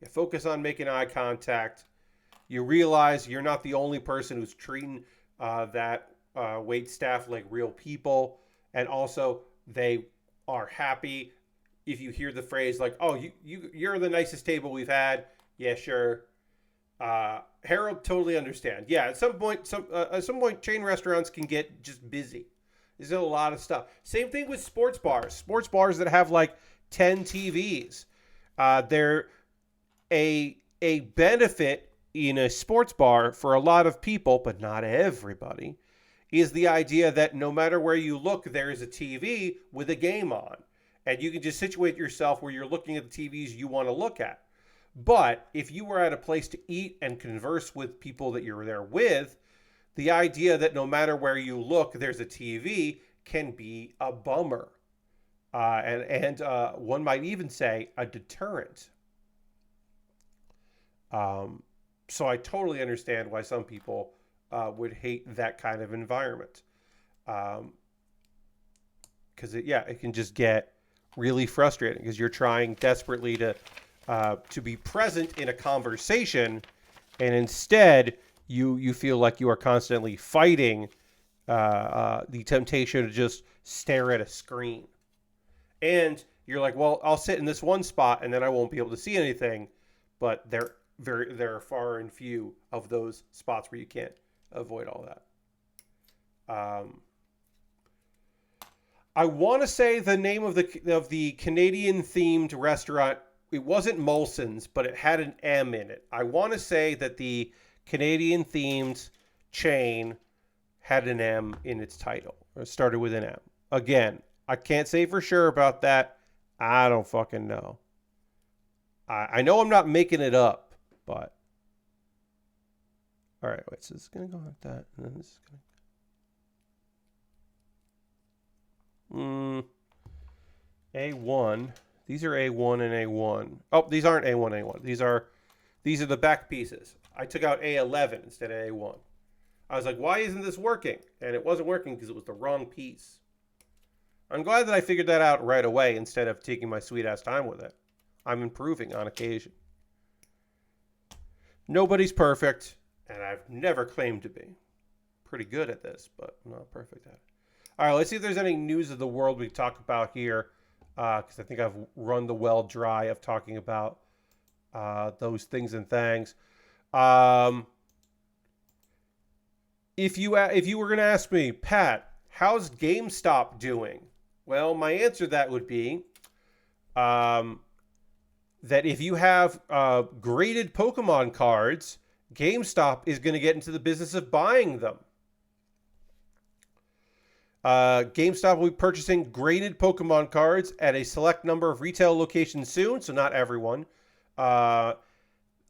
you focus on making eye contact. You realize you're not the only person who's treating that wait staff like real people, and also they are happy if you hear the phrase like, "Oh, you're the nicest table we've had." Yeah, sure. Harold totally understand. Yeah, at some point, chain restaurants can get just busy. There's a lot of stuff. Same thing with sports bars. Sports bars that have like 10 TVs. They're a benefit in a sports bar for a lot of people, but not everybody, is the idea that no matter where you look, there is a TV with a game on. And you can just situate yourself where you're looking at the TVs you want to look at. But if you were at a place to eat and converse with people that you're there with, the idea that no matter where you look, there's a TV can be a bummer. And one might even say a deterrent. So I totally understand why some people would hate that kind of environment. Because it can just get really frustrating because you're trying desperately to be present in a conversation, and instead you feel like you are constantly fighting the temptation to just stare at a screen. And you're like, well, I'll sit in this one spot and then I won't be able to see anything. But there are far and few of those spots where you can't avoid all that. I want to say the name of the Canadian themed restaurant. It wasn't Molson's, but it had an M in it. I want to say that the Canadian themed chain had an M in its title, or started with an M. Again, I can't say for sure about that. I don't fucking know. I know I'm not making it up, but... All right, wait, so this is going to go like that, and then this is going to... A1. These are A1 and A1. Oh, these aren't A1, A1. These are the back pieces. I took out A11 instead of A1. I was like, why isn't this working? And it wasn't working because it was the wrong piece. I'm glad that I figured that out right away instead of taking my sweet-ass time with it. I'm improving on occasion. Nobody's perfect, and I've never claimed to be. Pretty good at this, but I'm not perfect at it. All right, let's see if there's any news of the world we can talk about here, because I think I've run the well dry of talking about those things and things. If you were going to ask me, Pat, how's GameStop doing? Well, my answer to that would be that if you have graded Pokemon cards, GameStop is going to get into the business of buying them. GameStop will be purchasing graded Pokemon cards at a select number of retail locations soon, so not everyone. Be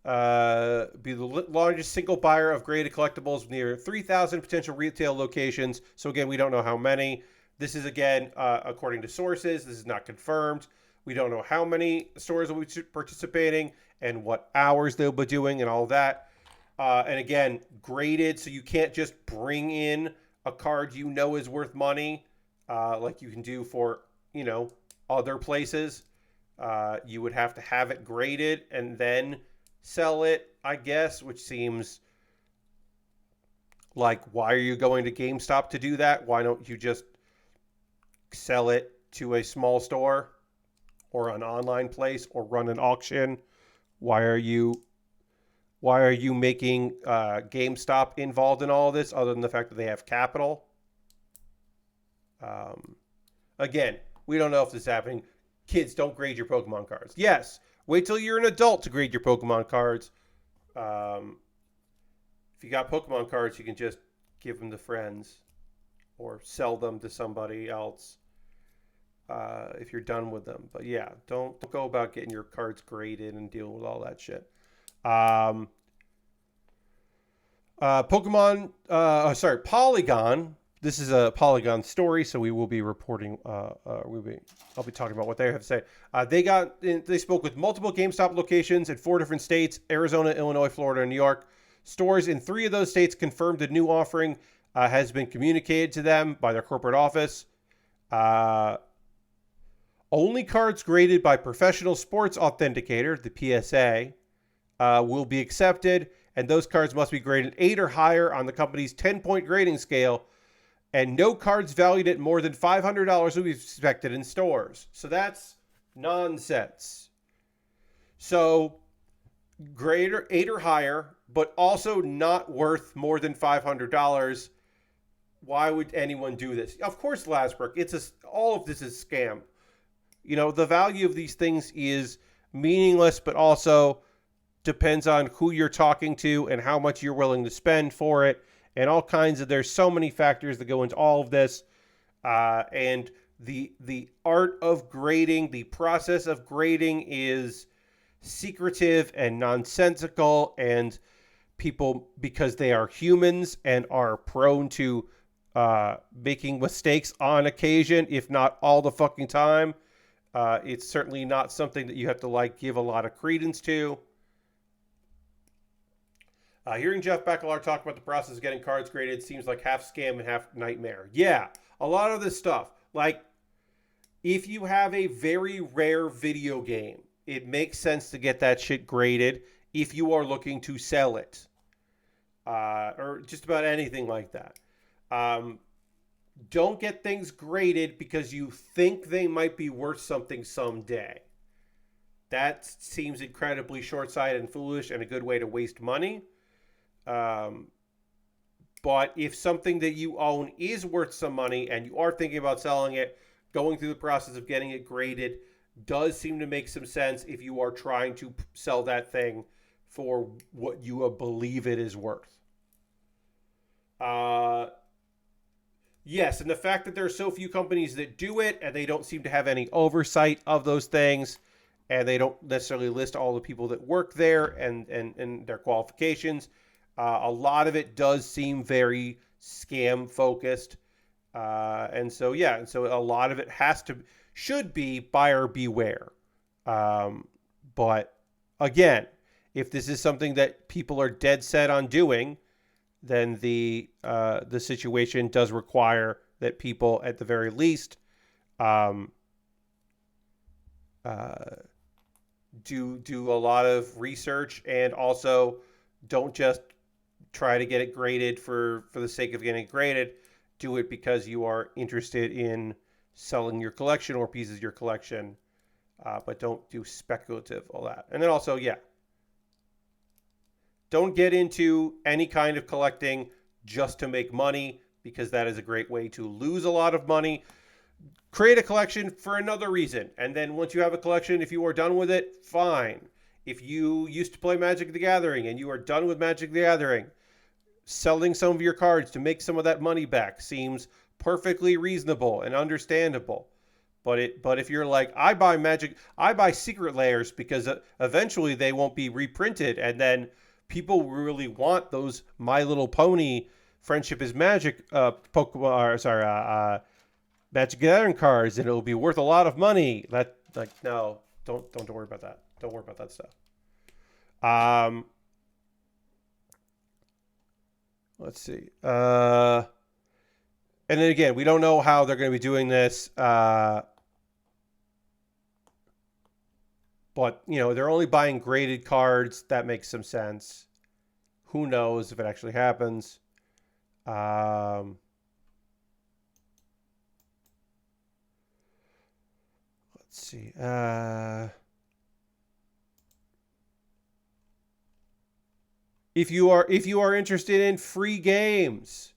the largest single buyer of graded collectibles with near 3,000 potential retail locations. So again, we don't know how many. This is, again, according to sources. This is not confirmed. We don't know how many stores will be participating and what hours they'll be doing and all that. And again, graded, so you can't just bring in a card you know is worth money, like you can do for, other places. You would have to have it graded and then sell it, I guess, which seems like, why are you going to GameStop to do that? Why don't you just sell it to a small store or an online place or run an auction? Why are you making GameStop involved in all this other than the fact that they have capital? Again, we don't know if this is happening. Kids, don't grade your Pokemon cards. Yes, wait till you're an adult to grade your Pokemon cards. If you got Pokemon cards, you can just give them to friends or sell them to somebody else if you're done with them. But yeah, don't go about getting your cards graded and dealing with all that shit. Polygon. This is a Polygon story, so we will be reporting. I'll be talking about what they have to say. They spoke with multiple GameStop locations in 4 different states: Arizona, Illinois, Florida, and New York. Stores in 3 of those states confirmed the new offering has been communicated to them by their corporate office. Only cards graded by Professional Sports Authenticator, the PSA, will be accepted, and those cards must be graded 8 or higher on the company's 10-point grading scale, and no cards valued at more than $500 will be expected in stores. So that's nonsense. So grader 8 or higher, but also not worth more than $500. Why would anyone do this? Of course, Lasbrook, all of this is scam. The value of these things is meaningless, but also depends on who you're talking to and how much you're willing to spend for it. and all kinds of. There's so many factors that go into all of this, and the art of grading, the process of grading is secretive and nonsensical, and people, because they are humans and are prone to making mistakes on occasion, if not all the fucking time. It's certainly not something that you have to like give a lot of credence to. Hearing Jeff Bakalar talk about the process of getting cards graded seems like half scam and half nightmare. Yeah, a lot of this stuff. Like, if you have a very rare video game, it makes sense to get that shit graded if you are looking to sell it. Or just about anything like that. Don't get things graded because you think they might be worth something someday. That seems incredibly short-sighted and foolish and a good way to waste money. But if something that you own is worth some money and you are thinking about selling it, going through the process of getting it graded does seem to make some sense if you are trying to sell that thing for what you believe it is worth. Yes, and the fact that there are so few companies that do it and they don't seem to have any oversight of those things, and they don't necessarily list all the people that work there and their qualifications. A lot of it does seem very scam focused. And so a lot of it should be buyer beware. But again, if this is something that people are dead set on doing, then the situation does require that people, at the very least, do a lot of research, and also don't just try to get it graded for the sake of getting it graded. Do it because you are interested in selling your collection or pieces of your collection, but don't do speculative, all that. And then also, don't get into any kind of collecting just to make money, because that is a great way to lose a lot of money. Create a collection for another reason. And then once you have a collection, if you are done with it, fine. If you used to play Magic the Gathering and you are done with Magic the Gathering, selling some of your cards to make some of that money back seems perfectly reasonable and understandable. But if you're like, I buy Secret Layers because eventually they won't be reprinted, and then people really want those My Little Pony Friendship is Magic Magic Gathering cards, and it'll be worth a lot of money. No, don't worry about that. Don't worry about that stuff. Let's see. And then again, we don't know how they're going to be doing this. But they're only buying graded cards. That makes some sense. Who knows if it actually happens? Let's see. If you are interested in free games,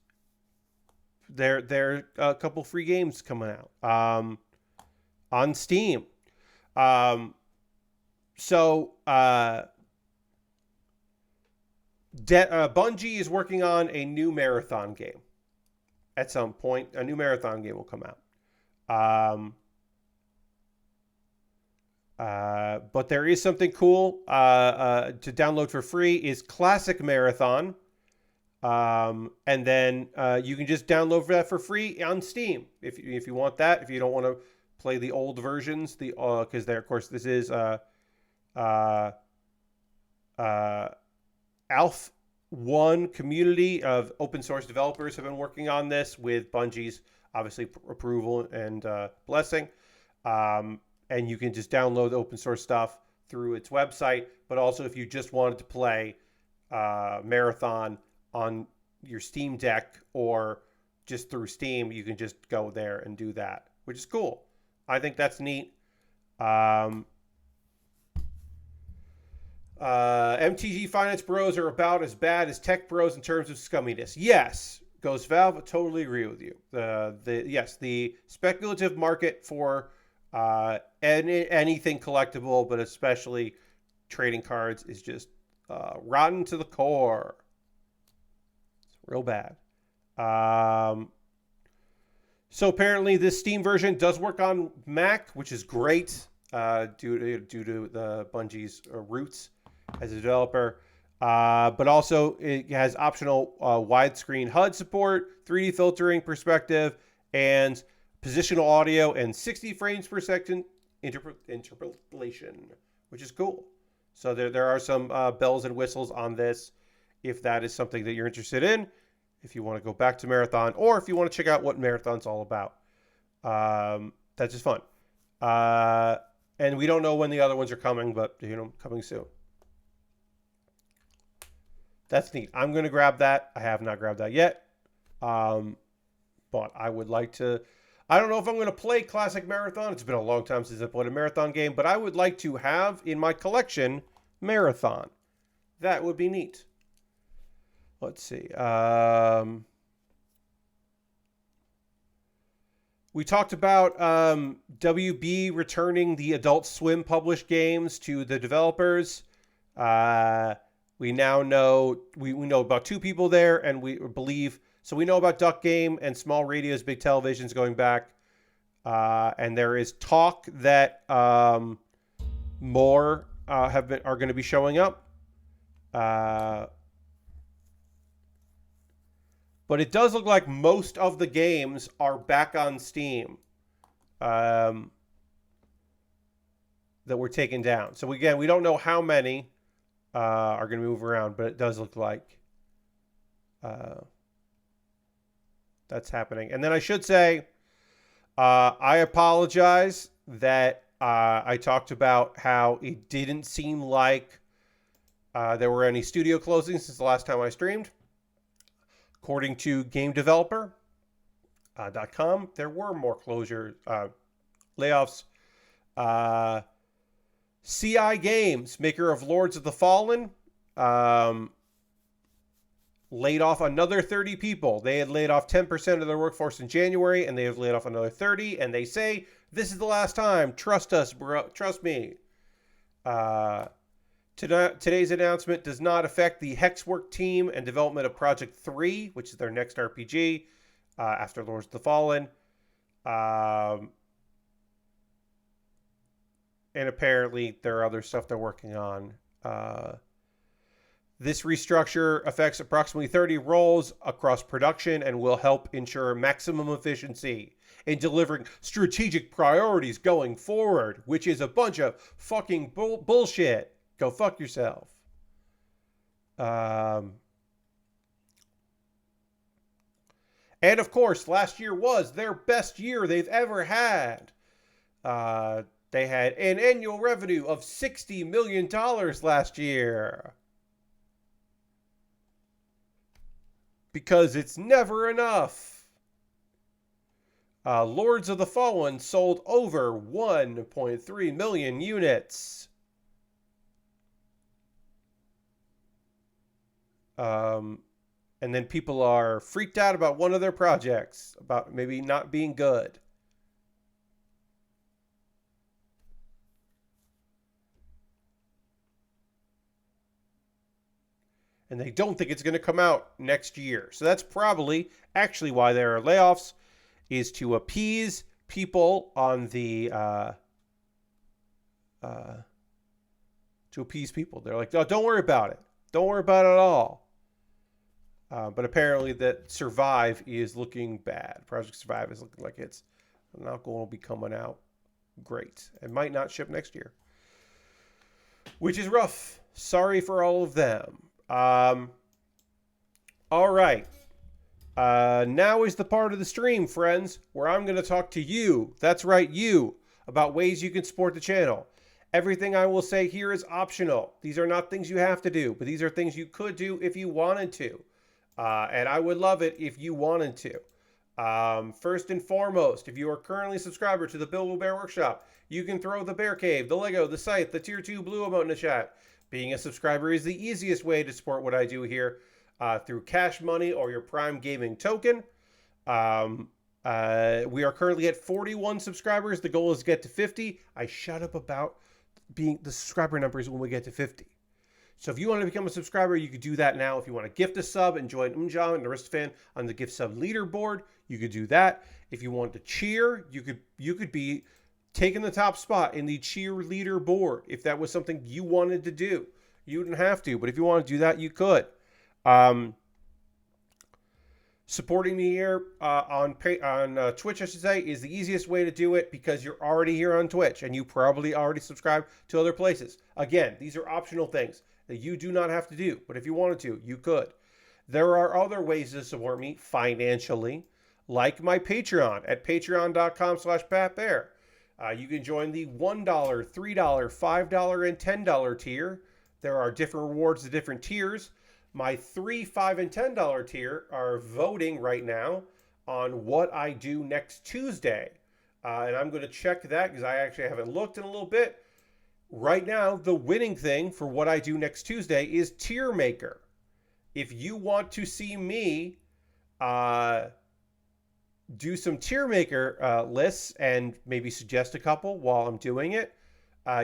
there are a couple free games coming out on Steam. Bungie is working on a new Marathon game. At some point, a new Marathon game will come out. But there is something cool to download for free is Classic Marathon. And then you can just download that for free on Steam if you want that. If you don't want to play the old versions, because of course this is ALF1 community of open source developers have been working on this with Bungie's obviously approval and blessing. And you can just download the open source stuff through its website. But also, if you just wanted to play Marathon on your Steam Deck or just through Steam, you can just go there and do that, which is cool. I think that's neat. MTG Finance Bros are about as bad as Tech Bros in terms of scumminess. Yes, Ghost Valve, I totally agree with you. The speculative market for anything collectible, but especially trading cards, is just rotten to the core. Real bad. So apparently this Steam version does work on Mac, which is great due to the Bungie's roots as a developer. But also it has optional widescreen HUD support, 3D filtering perspective, and positional audio and 60 frames per second interpolation, which is cool. So there are some bells and whistles on this if that is something that you're interested in, if you want to go back to Marathon, or if you want to check out what Marathon's all about. That's just fun. And we don't know when the other ones are coming, but, coming soon. That's neat. I'm going to grab that. I have not grabbed that yet. But I would like to... I don't know if I'm going to play Classic Marathon. It's been a long time since I played a Marathon game, but I would like to have in my collection Marathon. That would be neat. Let's see. We talked about WB returning the Adult Swim published games to the developers. We now know we know about 2 people there, and we believe so. We know about Duck Game and Small Radios, Big Televisions going back, and there is talk that more are going to be showing up. But it does look like most of the games are back on Steam that were taken down. So again, we don't know how many are going to move around, but it does look like that's happening. And then I should say, I apologize that I talked about how it didn't seem like there were any studio closings since the last time I streamed. According to GameDeveloper.com, there were more layoffs. CI Games, maker of Lords of the Fallen, laid off another 30 people. They had laid off 10% of their workforce in January, and they have laid off another 30, and they say, this is the last time. Trust us, bro. Trust me. Today's announcement does not affect the Hexwork team and development of Project 3, which is their next RPG after Lords of the Fallen. And apparently there are other stuff they're working on. This restructure affects approximately 30 roles across production and will help ensure maximum efficiency in delivering strategic priorities going forward, which is a bunch of fucking bullshit. Go fuck yourself. And of course, last year was their best year they've ever had. They had an annual revenue of $60 million last year. Because it's never enough. Lords of the Fallen sold over 1.3 million units. And then people are freaked out about one of their projects, about maybe not being good. And they don't think it's going to come out next year. So that's probably actually why there are layoffs, is to appease people on the to appease people. They're like, oh, don't worry about it. Don't worry about it at all. But apparently that Survive is looking bad. Project Survive is looking like it's not going to be coming out great. It might not ship next year. Which is rough. Sorry for all of them. All right. Now is the part of the stream, friends, where I'm going to talk to you. That's right, you. About ways you can support the channel. Everything I will say here is optional. These are not things you have to do, but these are things you could do if you wanted to. And I would love it if you wanted to. First and foremost, if you are currently a subscriber to the Build with Bear Workshop, you can throw the Bear Cave, the Lego, the Scythe, the Tier 2 Blue emote in the chat. Being a subscriber is the easiest way to support what I do here through Cash Money or your Prime Gaming token. We are currently at 41 subscribers. The goal is to get to 50. I shut up about being the subscriber numbers when we get to 50. So if you want to become a subscriber, you could do that now. If you want to gift a sub and join Umjam and Aristofan on the gift sub leaderboard, you could do that. If you want to cheer, you could be taking the top spot in the cheerleader board if that was something you wanted to do. You didn't have to, but if you want to do that, you could. Supporting me here on Twitch, I should say, is the easiest way to do it because you're already here on Twitch and you probably already subscribe to other places. Again, these are optional things that you do not have to do, but if you wanted to, you could. There are other ways to support me financially, like my Patreon at patreon.com/PatBear. You can join the $1, $3, $5, and $10 tier. There are different rewards to different tiers. My $3, $5, and $10 tier are voting right now on what I do next Tuesday. And I'm going to check that because I actually haven't looked in a little bit. Right now, the winning thing for what I do next Tuesday is Tier Maker. If you want to see me do some Tier Maker lists and maybe suggest a couple while I'm doing it,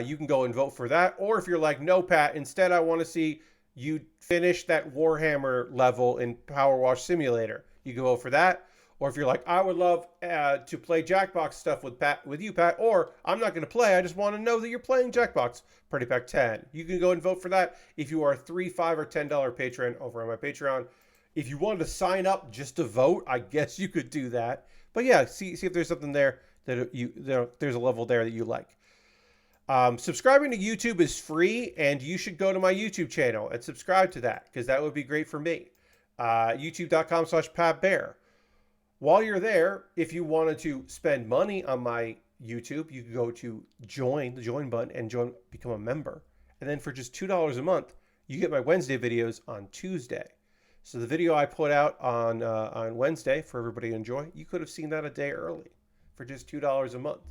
you can go and vote for that. Or if you're like, no, Pat, instead I want to see you finish that Warhammer level in Power Wash Simulator, you can vote for that. Or if you're like, I would love to play Jackbox stuff with you, Pat, or I'm not going to play, I just want to know that you're playing Jackbox Party Pack 10. You can go and vote for that if you are a $3, $5, or $10 patron over on my Patreon. If you wanted to sign up just to vote, I guess you could do that. But yeah, see if there's something there that there's a level there that you like. Subscribing to YouTube is free, and you should go to my YouTube channel and subscribe to that because that would be great for me. YouTube.com/PatBear. While you're there, if you wanted to spend money on my YouTube, you can go to the join button and become a member. And then for just $2 a month, you get my Wednesday videos on Tuesday. So the video I put out on Wednesday for everybody to enjoy, you could have seen that a day early for just $2 a month.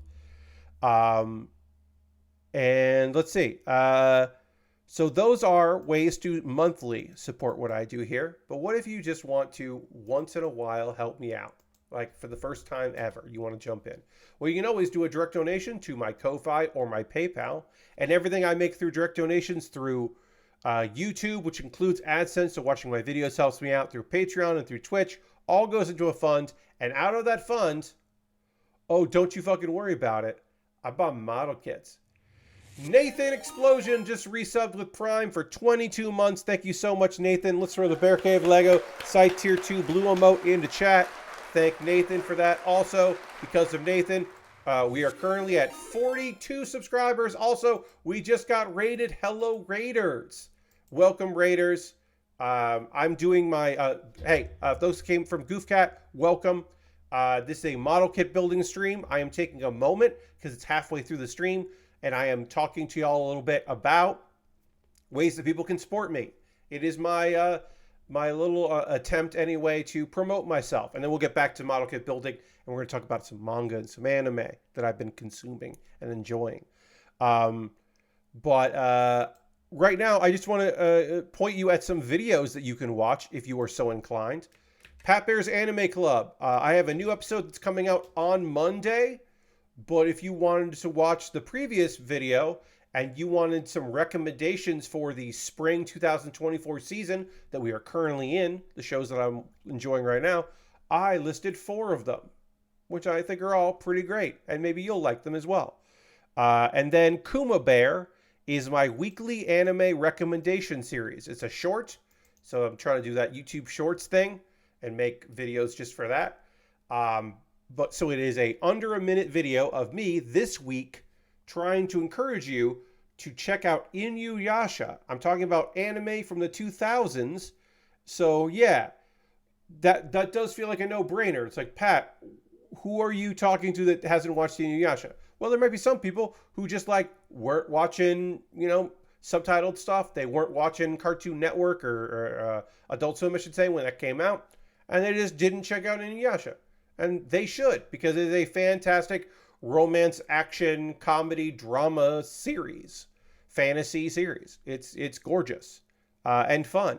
And let's see. So those are ways to monthly support what I do here. But what if you just want to once in a while help me out? Like for the first time ever, you want to jump in. Well, you can always do a direct donation to my Ko-Fi or my PayPal. And everything I make through direct donations through YouTube, which includes AdSense, so watching my videos helps me out, through Patreon and through Twitch, all goes into a fund. And out of that fund, oh, don't you fucking worry about it, I bought model kits. Nathan Explosion just resubbed with Prime for 22 months. Thank you so much, Nathan. Let's throw the Bear Cave Lego Site Tier 2 Blue Emote into chat. Thank Nathan for that. Also, because of Nathan, we are currently at 42 subscribers. Also, we just got rated. Hello, Raiders. Welcome, Raiders. I'm doing my... if those came from Goofcat, welcome. This is a model kit building stream. I am taking a moment because it's halfway through the stream, and I am talking to y'all a little bit about ways that people can support me. It is my my little attempt anyway to promote myself. And then we'll get back to model kit building, and we're going to talk about some manga and some anime that I've been consuming and enjoying. But right now, I just want to point you at some videos that you can watch if you are so inclined. Pat Bear's Anime Club. I have a new episode that's coming out on Monday. But if you wanted to watch the previous video and you wanted some recommendations for the spring 2024 season that we are currently in, the shows that I'm enjoying right now, I listed 4 of them, which I think are all pretty great. And maybe you'll like them as well. And then Kuma Bear is my weekly anime recommendation series. It's a short, so I'm trying to do that YouTube Shorts thing and make videos just for that. But so it is a under a minute video of me this week trying to encourage you to check out Inuyasha. I'm talking about anime from the 2000s. So yeah, that does feel like a no-brainer. It's like, Pat, who are you talking to that hasn't watched Inuyasha? Well, there might be some people who just like weren't watching, subtitled stuff. They weren't watching Cartoon Network or Adult Swim, I should say, when that came out. And they just didn't check out Inuyasha. And they should, because it is a fantastic romance, action, comedy, drama series. Fantasy series. It's gorgeous and fun.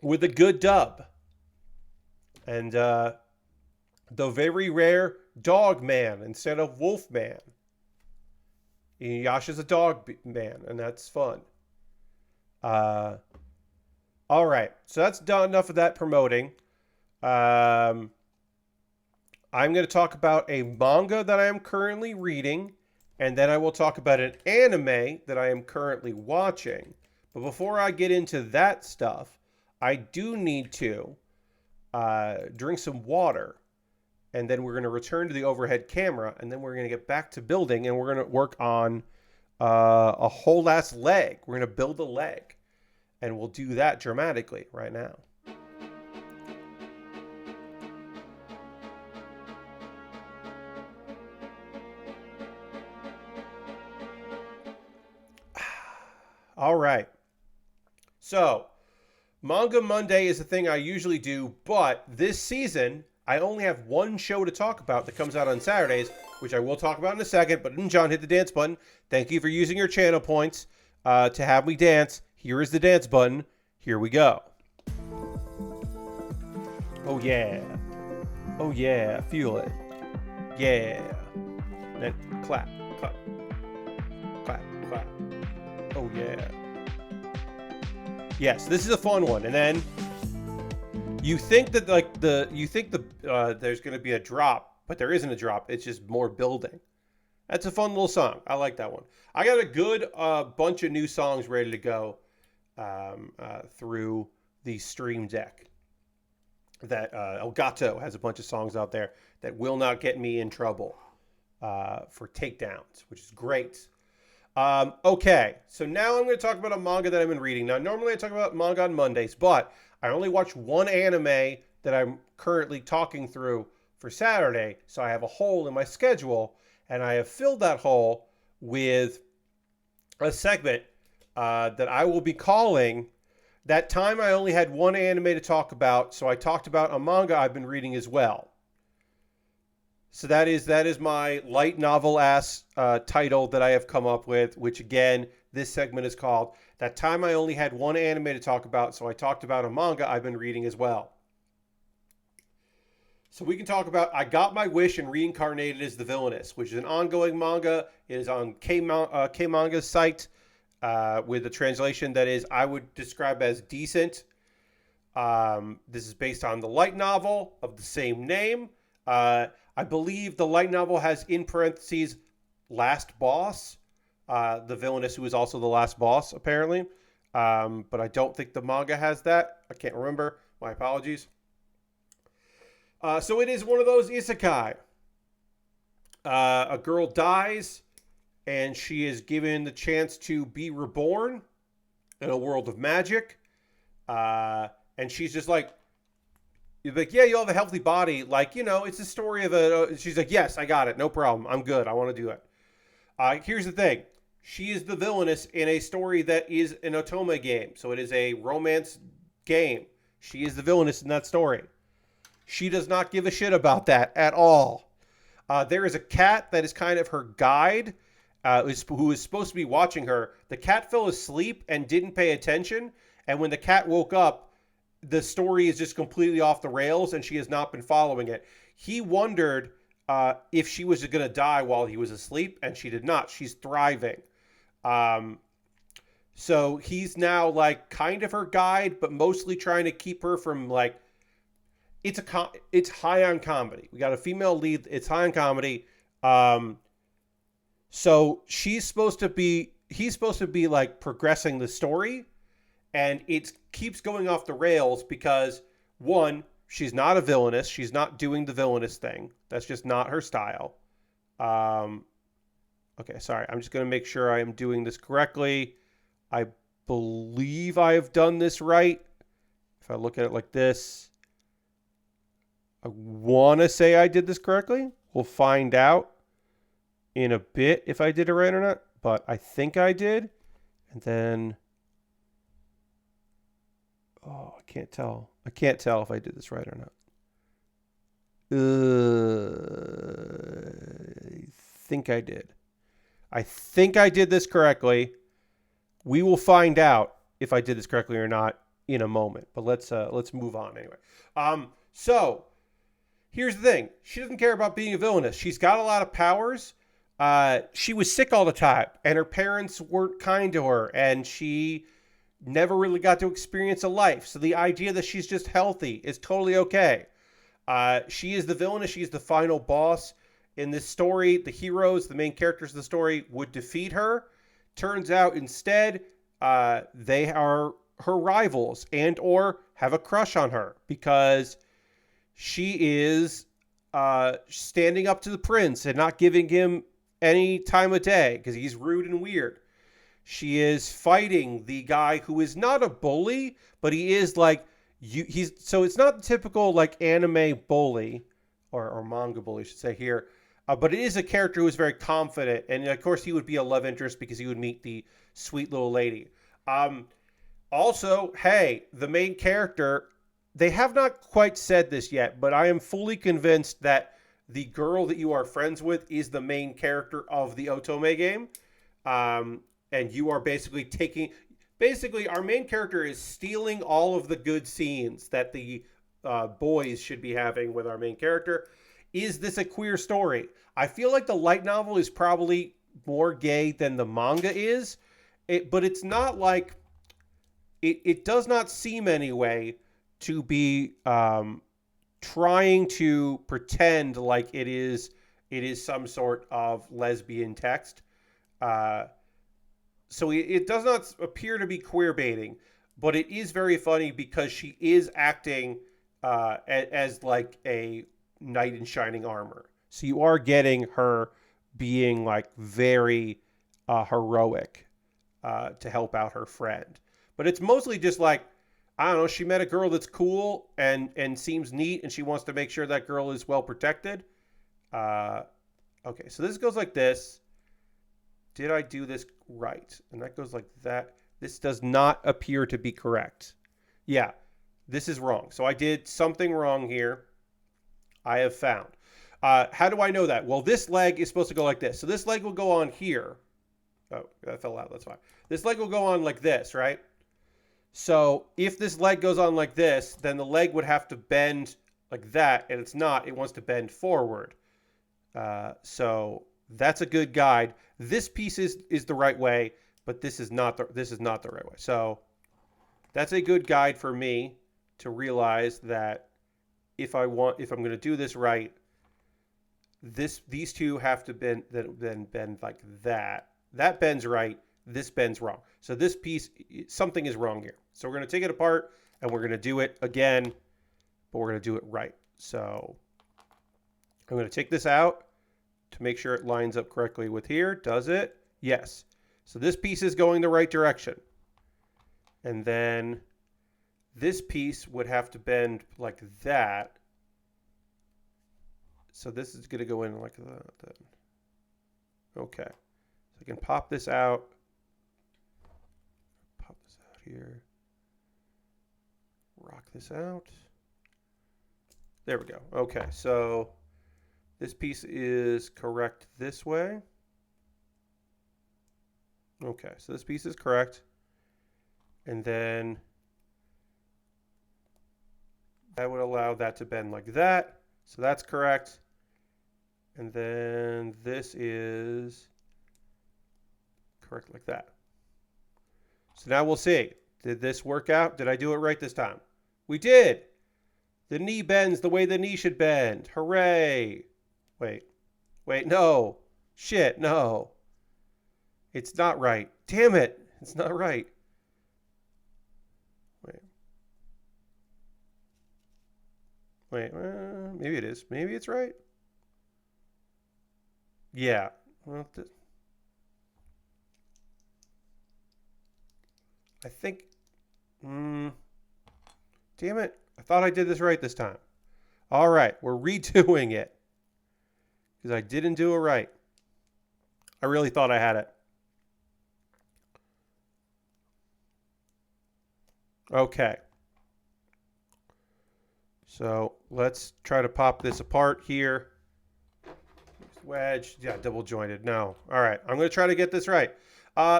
With a good dub. And the very rare Dog Man instead of Wolf Man. Inuyasha's a dog man, and that's fun. Uh, all right, so that's done enough of that promoting. Um, I'm going to talk about a manga that I am currently reading, and then I will talk about an anime that I am currently watching. But before I get into that stuff, I do need to drink some water, and then we're going to return to the overhead camera, and then we're going to get back to building, and we're going to work on a whole ass leg. We're going to build a leg, and we'll do that dramatically right now. All right. So, Manga Monday is a thing I usually do, but this season, I only have one show to talk about that comes out on Saturdays, which I will talk about in a second. But John, hit the dance button. Thank you for using your channel points to have me dance. Here is the dance button. Here we go. Oh, yeah. Oh, yeah. Feel it. Yeah. Then clap, clap, clap, clap. Oh, yeah. Yes, this is a fun one. And then you think that there's going to be a drop, but there isn't a drop. It's just more building. That's a fun little song. I like that one. I got a good bunch of new songs ready to go through the Stream Deck. That Elgato has a bunch of songs out there that will not get me in trouble for takedowns, which is great. Okay, so now I'm going to talk about a manga that I've been reading. Now, normally I talk about manga on Mondays, but I only watch one anime that I'm currently talking through for Saturday, so I have a hole in my schedule, and I have filled that hole with a segment that I will be calling That Time I Only Had One Anime to Talk About, so I talked about a manga I've been reading as well. So that is my light novel ass title that I have come up with, which again, this segment is called That Time I Only Had One Anime to Talk About, so I talked about a manga I've been reading as well. So we can talk about I Got My Wish and Reincarnated as the Villainess, which is an ongoing manga. It is on K-Manga's site with a translation that is, I would describe as decent. This is based on the light novel of the same name. I believe the light novel has in parentheses last boss, the villainess who is also the last boss, apparently. But I don't think the manga has that. I can't remember. My apologies. So it is one of those isekai. A girl dies, and she is given the chance to be reborn in a world of magic. And she's just like, you're like, yeah, you'll have a healthy body. Like, you know, it's a story of a... She's like, yes, I got it. No problem. I'm good. I want to do it. Here's the thing. She is the villainess in a story that is an otome game. So it is a romance game. She is the villainess in that story. She does not give a shit about that at all. There is a cat that is kind of her guide, who is supposed to be watching her. The cat fell asleep and didn't pay attention. And when the cat woke up, the story is just completely off the rails, and she has not been following it. He wondered if she was going to die while he was asleep, and she did not. She's thriving. So he's now like kind of her guide, but mostly trying to keep her from like, it's high on comedy. We got a female lead. It's high on comedy. So he's supposed to be like progressing the story, and it keeps going off the rails because, one, she's not a villainess. She's not doing the villainous thing. That's just not her style. Okay, sorry. I'm just going to make sure I am doing this correctly. I believe I have done this right. If I look at it like this, I want to say I did this correctly. We'll find out in a bit if I did it right or not, but I think I did. And then... Oh, I can't tell. I can't tell if I did this right or not. I think I did. I think I did this correctly. We will find out if I did this correctly or not in a moment. But let's move on anyway. So here's the thing. She doesn't care about being a villainess. She's got a lot of powers. she was sick all the time, and her parents weren't kind to her, and she never really got to experience a life. So the idea that she's just healthy is totally okay. She is the villainess. She's the final boss. In this story, the heroes, the main characters of the story, would defeat her. Turns out instead, they are her rivals and or have a crush on her because she is standing up to the prince and not giving him any time of day because he's rude and weird. She is fighting the guy who is not a bully, but he is like he's so it's not the typical like anime bully or manga bully, I should say here. But it is a character who is very confident, and of course he would be a love interest because he would meet the sweet little lady. Also, hey, the main character, they have not quite said this yet, but I am fully convinced that the girl that you are friends with is the main character of the Otome game. And you are basically our main character is stealing all of the good scenes that the boys should be having with our main character. Is this a queer story? I feel like the light novel is probably more gay than the manga is, but it's not like it does not seem anyway to be trying to pretend like it is some sort of lesbian text. So it does not appear to be queer baiting, but it is very funny because she is acting as like a knight in shining armor. So you are getting her being like very heroic to help out her friend. But it's mostly just like, I don't know, she met a girl that's cool and seems neat, and she wants to make sure that girl is well protected. Okay, so this goes like this. Did I do this right? And that goes like that. This does not appear to be correct. Yeah, this is wrong. So I did something wrong here. I have found. How do I know that? Well, this leg is supposed to go like this. So this leg will go on here. Oh, that fell out. That's fine. This leg will go on like this, right? So if this leg goes on like this, then the leg would have to bend like that, and it's not. It wants to bend forward. So that's a good guide. This piece is the right way, but this is not the right way. So that's a good guide for me to realize that if I'm going to do this right, these two have to bend like that. That bends right. This bends wrong. So this piece, something is wrong here. So we're going to take it apart and we're going to do it again, but we're going to do it right. So I'm going to take this out to make sure it lines up correctly with here. Does it? Yes. So this piece is going the right direction. And then this piece would have to bend like that. So this is going to go in like that. Okay. So I can pop this out. Pop this out here. Rock this out. There we go. Okay, so this piece is correct this way. Okay, so this piece is correct. And then that would allow that to bend like that. So that's correct. And then this is correct like that. So now we'll see. Did this work out? Did I do it right this time? We did. The knee bends the way the knee should bend. Hooray. Wait, no. Shit, no. It's not right. Damn it. It's not right. Wait, maybe it is. Maybe it's right. Yeah. Well, I think... damn it. I thought I did this right this time. All right. We're redoing it. Because I didn't do it right. I really thought I had it. Okay. So let's try to pop this apart here. Wedge. Yeah, double jointed. No. All right. I'm going to try to get this right.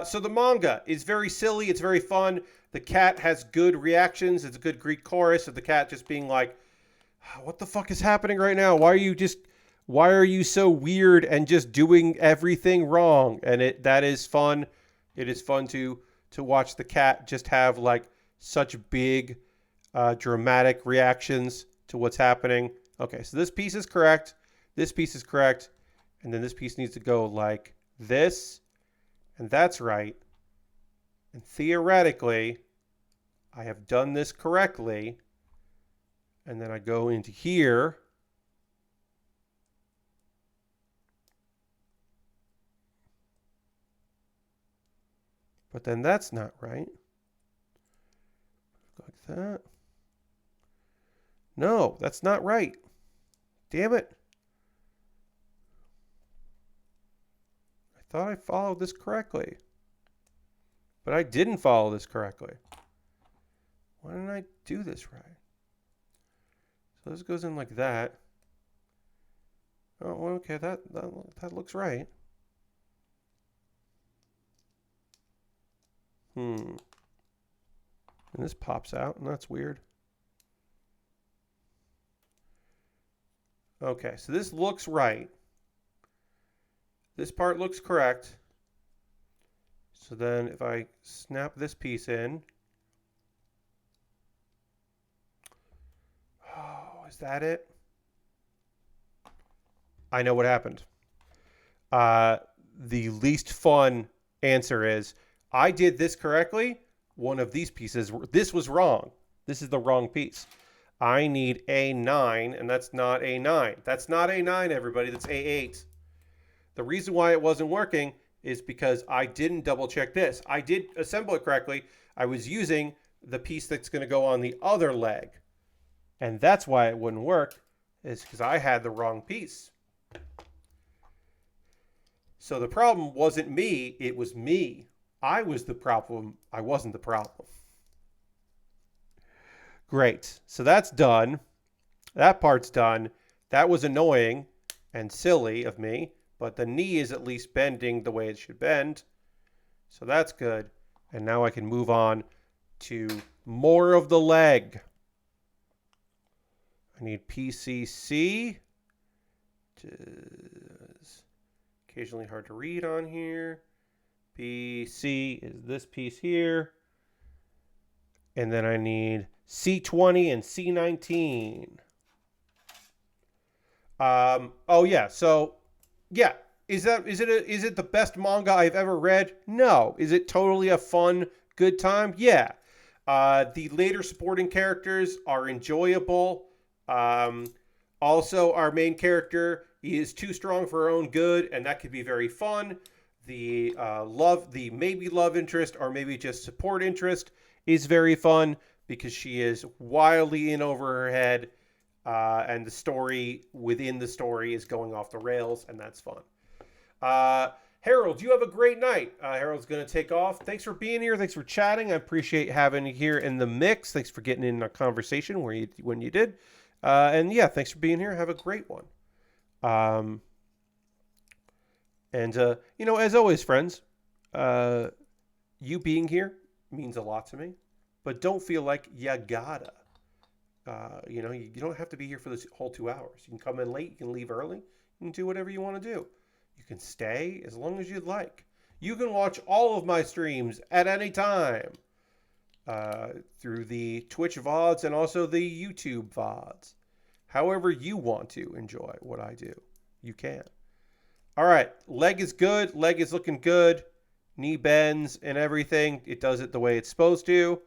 So the manga is very silly. It's very fun. The cat has good reactions. It's a good Greek chorus of the cat just being like, what the fuck is happening right now? Why are you just... Why are you so weird and just doing everything wrong? And that is fun. It is fun to watch the cat just have like such big dramatic reactions to what's happening. Okay, so this piece is correct. This piece is correct. And then this piece needs to go like this. And that's right. And theoretically, I have done this correctly. And then I go into here. But then that's not right. Like that. No, that's not right. Damn it. I thought I followed this correctly. But I didn't follow this correctly. Why didn't I do this right? So this goes in like that. Oh, well, okay, that looks right. And this pops out, and that's weird. Okay, so this looks right. This part looks correct. So then if I snap this piece in. Oh, is that it? I know what happened. The least fun answer is, I did this correctly. One of these pieces, this was wrong. This is the wrong piece. I need A9, and that's not A9. That's not A9, everybody. That's A8. The reason why it wasn't working is because I didn't double check this. I did assemble it correctly. I was using the piece that's going to go on the other leg. And that's why it wouldn't work, is because I had the wrong piece. So the problem wasn't me, it was me. I was the problem. I wasn't the problem. Great. So that's done. That part's done. That was annoying and silly of me, but the knee is at least bending the way it should bend. So that's good. And now I can move on to more of the leg. I need PCC. Just occasionally hard to read on here. BC is this piece here. And then I need C20 and C19. Oh yeah, so yeah, is it the best manga I've ever read? No. Is it totally a fun, good time? Yeah. The later supporting characters are enjoyable. Also, our main character is too strong for her own good, and that could be very fun. The maybe love interest or maybe just support interest is very fun because she is wildly in over her head, and the story within the story is going off the rails, and that's fun. Harold, you have a great night. Harold's going to take off. Thanks for being here. Thanks for chatting. I appreciate having you here in the mix. Thanks for getting in a conversation when you did. And yeah, thanks for being here. Have a great one. As always, friends, you being here means a lot to me, but don't feel like you gotta. You don't have to be here for this whole 2 hours. You can come in late. You can leave early. You can do whatever you want to do. You can stay as long as you'd like. You can watch all of my streams at any time through the Twitch VODs and also the YouTube VODs. However you want to enjoy what I do, you can. All right, leg is good. Leg is looking good. Knee bends and everything. It does it the way it's supposed to.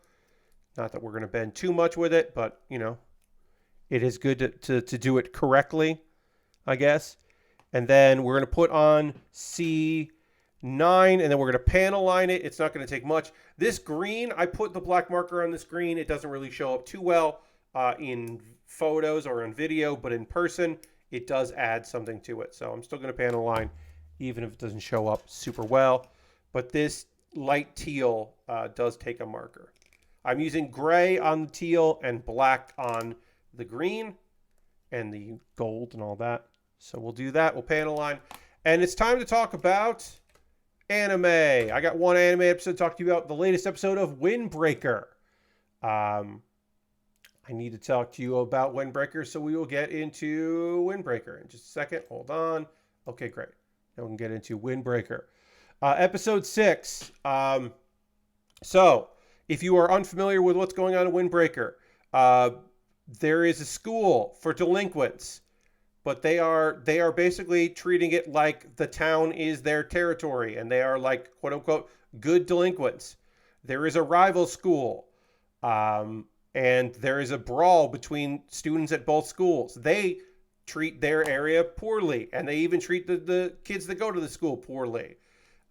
Not that we're going to bend too much with it, but, it is good to do it correctly, I guess. And then we're going to put on C9, and then we're going to panel line it. It's not going to take much. This green, I put the black marker on this green. It doesn't really show up too well in photos or in video, but in person, it does add something to it. So I'm still going to panel line, even if it doesn't show up super well. But this light teal does take a marker. I'm using gray on the teal and black on the green and the gold and all that. So we'll do that. We'll panel line. And it's time to talk about anime. I got one anime episode to talk to you about, the latest episode of Windbreaker. I I need to talk to you about Windbreaker, so we will get into Windbreaker in just a second. Hold on. Okay, great. Now we can get into Windbreaker. Episode 6. So, if you are unfamiliar with what's going on in Windbreaker, there is a school for delinquents, but they are basically treating it like the town is their territory, and they are like, quote unquote, good delinquents. There is a rival school, and there is a brawl between students at both schools. They treat their area poorly, and they even treat the kids that go to the school poorly.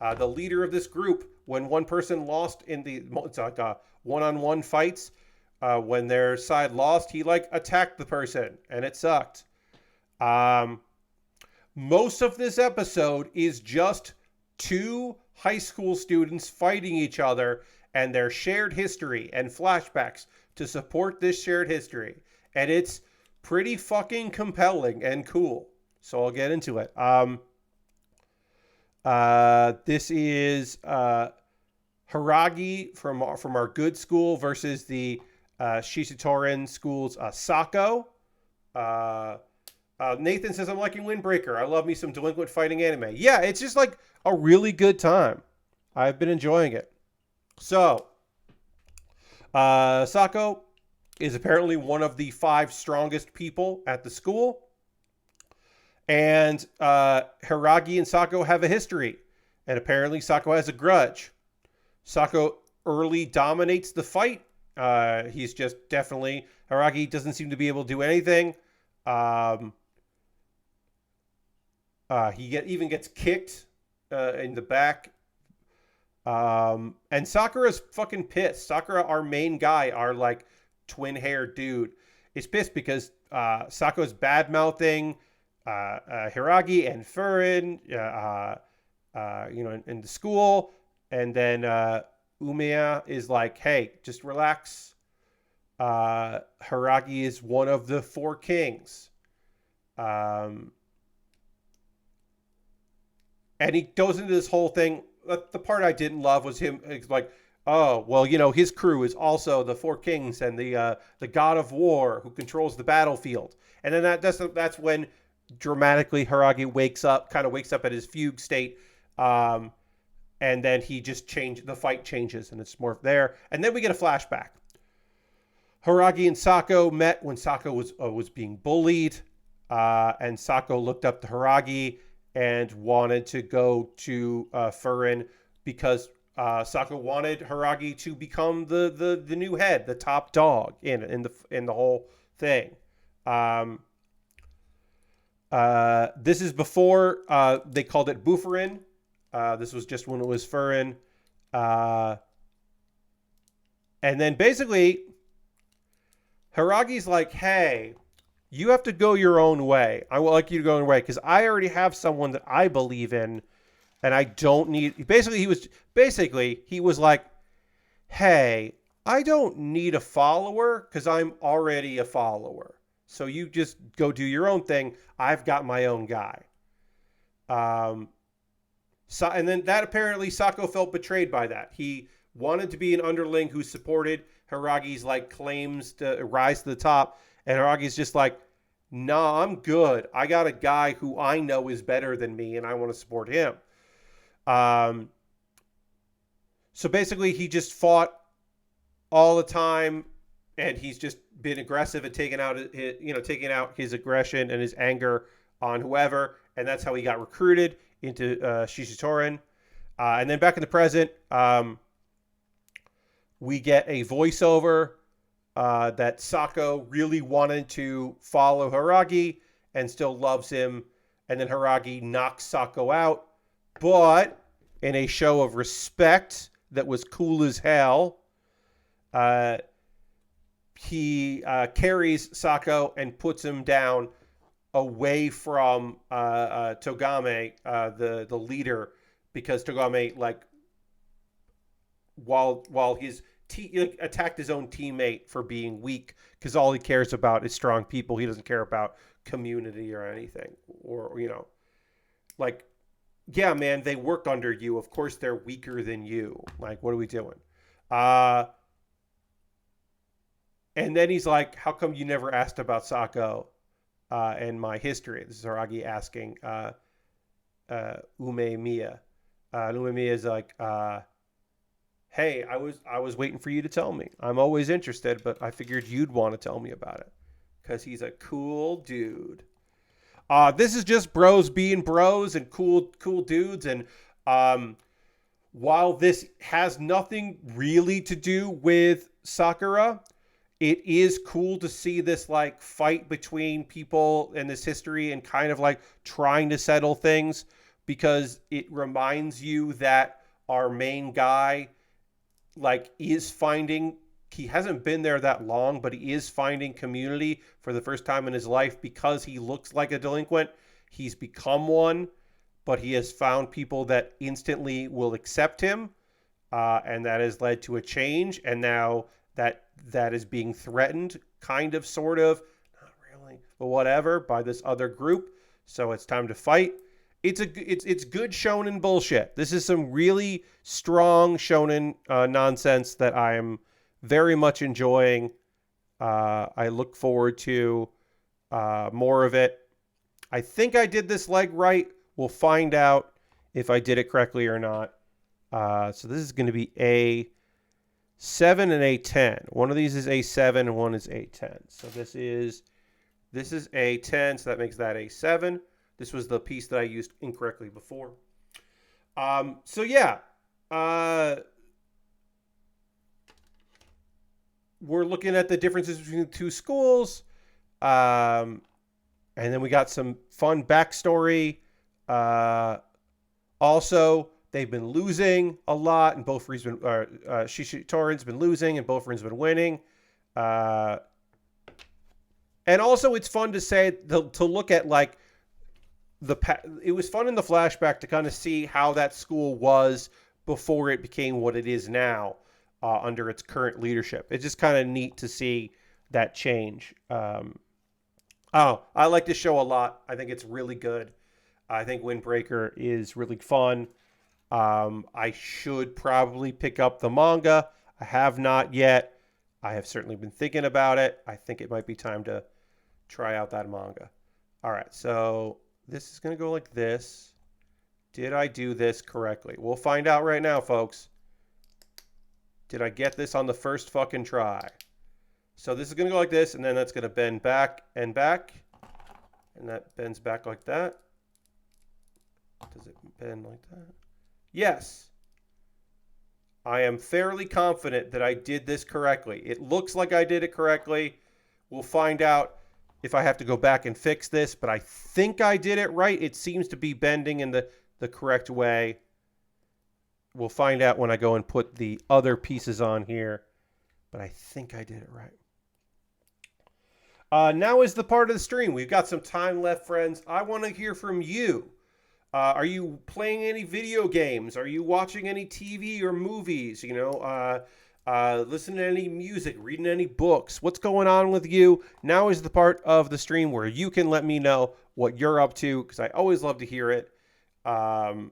The leader of this group, when one person lost in it's like one-on-one fights, when their side lost, he like attacked the person, and it sucked. Most of this episode is just two high school students fighting each other and their shared history and flashbacks to support this shared history. And it's pretty fucking compelling and cool. So I'll get into it. This is Hiragi from our good school versus the Shisatoran school's Sako. Nathan says, I'm liking Windbreaker. I love me some delinquent fighting anime. Yeah, it's just like a really good time. I've been enjoying it. So, Sako is apparently one of the 5 strongest people at the school. And Hiragi and Sako have a history. And apparently Sako has a grudge. Sako early dominates the fight. He's just definitely... Hiragi doesn't seem to be able to do anything. He even gets kicked in the back. And Sakura's fucking pissed. Sakura, our main guy, our like twin-haired dude, is pissed because Sako's bad-mouthing Hiragi and Furin, in the school. And then Umeya is like, hey, just relax. Hiragi is one of the 4 kings. And he goes into this whole thing. The part I didn't love was him like, oh, well, his crew is also the 4 kings and the god of war who controls the battlefield. And then that's when dramatically Hiragi wakes up at his fugue state. And then he just the fight changes and it's more there. And then we get a flashback. Hiragi and Sako met when Sako was being bullied. And Sako looked up to Hiragi and wanted to go to Furin because Sako wanted Hiragi to become the new head, the top dog in the whole thing. This is before they called it Bufurin. This was just when it was Furin. And then basically Hiragi's like, hey, you have to go your own way. I would like you to go your own way because I already have someone that I believe in, and I don't need. Basically, he was like, "Hey, I don't need a follower because I'm already a follower. So you just go do your own thing. I've got my own guy." And then that apparently Sako felt betrayed by that. He wanted to be an underling who supported Hiragi's like claims to rise to the top. And Hiragi's just like, nah, I'm good. I got a guy who I know is better than me, and I want to support him. So basically, he just fought all the time, and he's just been aggressive at taking out his aggression and his anger on whoever, and that's how he got recruited into Shisatoran. And then back in the present, we get a voiceover that Sako really wanted to follow Hiragi and still loves him. And then Hiragi knocks Sako out. But in a show of respect that was cool as hell, he carries Sako and puts him down away from Togame, the leader, because Togame, like, while his attacked his own teammate for being weak, because all he cares about is strong people. He doesn't care about community or anything, or like, yeah, man, they work under you. Of course, they're weaker than you. Like, what are we doing? And And then he's like, how come you never asked about Sako and my history? This is Aragi asking Umemiya. Umemiya is like, hey, I was waiting for you to tell me. I'm always interested, but I figured you'd want to tell me about it. Because he's a cool dude. This is just bros being bros and cool dudes. And while this has nothing really to do with Sakura, it is cool to see this like fight between people in this history and kind of like trying to settle things, because it reminds you that our main guy like is finding, he hasn't been there that long, but he is finding community for the first time in his life because he looks like a delinquent. He's become one, but he has found people that instantly will accept him, and that has led to a change. And now that is being threatened, kind of, sort of, not really, but whatever, by this other group. So it's time to fight. It's good shonen bullshit. This is some really strong shonen nonsense that I am very much enjoying. I look forward to more of it. I think I did this leg right. We'll find out if I did it correctly or not. So this is going to be A7 and A10. One of these is A7 and one is A10. So this is A10, so that makes that A7. This was the piece that I used incorrectly before. So yeah, we're looking at the differences between the two schools. And then we got some fun backstory. Also, they've been losing a lot, and Bofuri's been, Shishitorin's been losing, and Bofuri's been winning. And also, it's fun to say, to look at like, it was fun in the flashback to kind of see how that school was before it became what it is now under its current leadership. It's just kind of neat to see that change. I like this show a lot. I think it's really good. I think Windbreaker is really fun. I should probably pick up the manga. I have not yet. I have certainly been thinking about it. I think it might be time to try out that manga. All right, so this is going to go like this. Did I do this correctly? We'll find out right now, folks. Did I get this on the first fucking try? So this is going to go like this, and then that's going to bend back and back. And that bends back like that. Does it bend like that? Yes. I am fairly confident that I did this correctly. It looks like I did it correctly. We'll find out if I have to go back and fix this, but I think I did it right. It seems to be bending in the correct way. We'll find out when I go and put the other pieces on here, but I think I did it right. Now is the part of the stream. We've got some time left, friends. I want to hear from you. Are you playing any video games? Are you watching any TV or movies? You know, listening to any music, reading any books? What's going on with you? Now is the part of the stream where you can let me know what you're up to, because I always love to hear it. And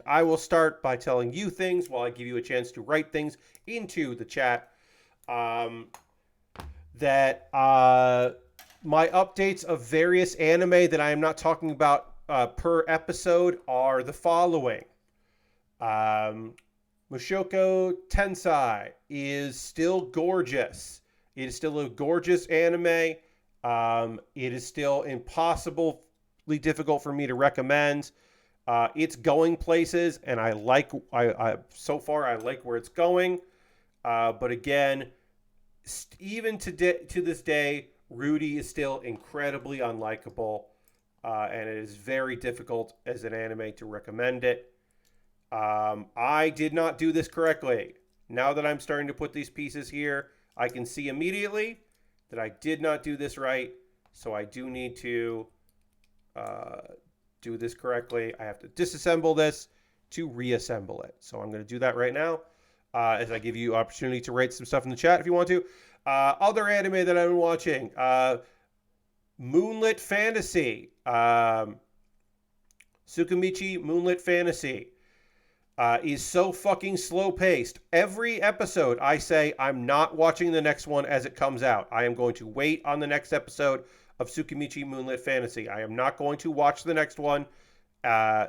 I will start by telling you things while I give you a chance to write things into the chat. My updates of various anime that I am not talking about per episode are the following. Mushoku Tensei is still gorgeous. It is still a gorgeous anime. It is still impossibly difficult for me to recommend. It's going places, and I so far I like where it's going. But again, even to this day, Rudy is still incredibly unlikable, and it is very difficult as an anime to recommend it. I did not do this correctly. Now that I'm starting to put these pieces here, I can see immediately that I did not do this right, so I do need to do this correctly. I have to disassemble this to reassemble it. So I'm going to do that right now as I give you opportunity to write some stuff in the chat if you want to. Other anime that I've been watching, Moonlit Fantasy, Tsukimichi Moonlit Fantasy. is so fucking slow paced. Every episode, I say I'm not watching the next one as it comes out. I am going to wait on the next episode of Tsukimichi Moonlit Fantasy. I am not going to watch the next one, uh,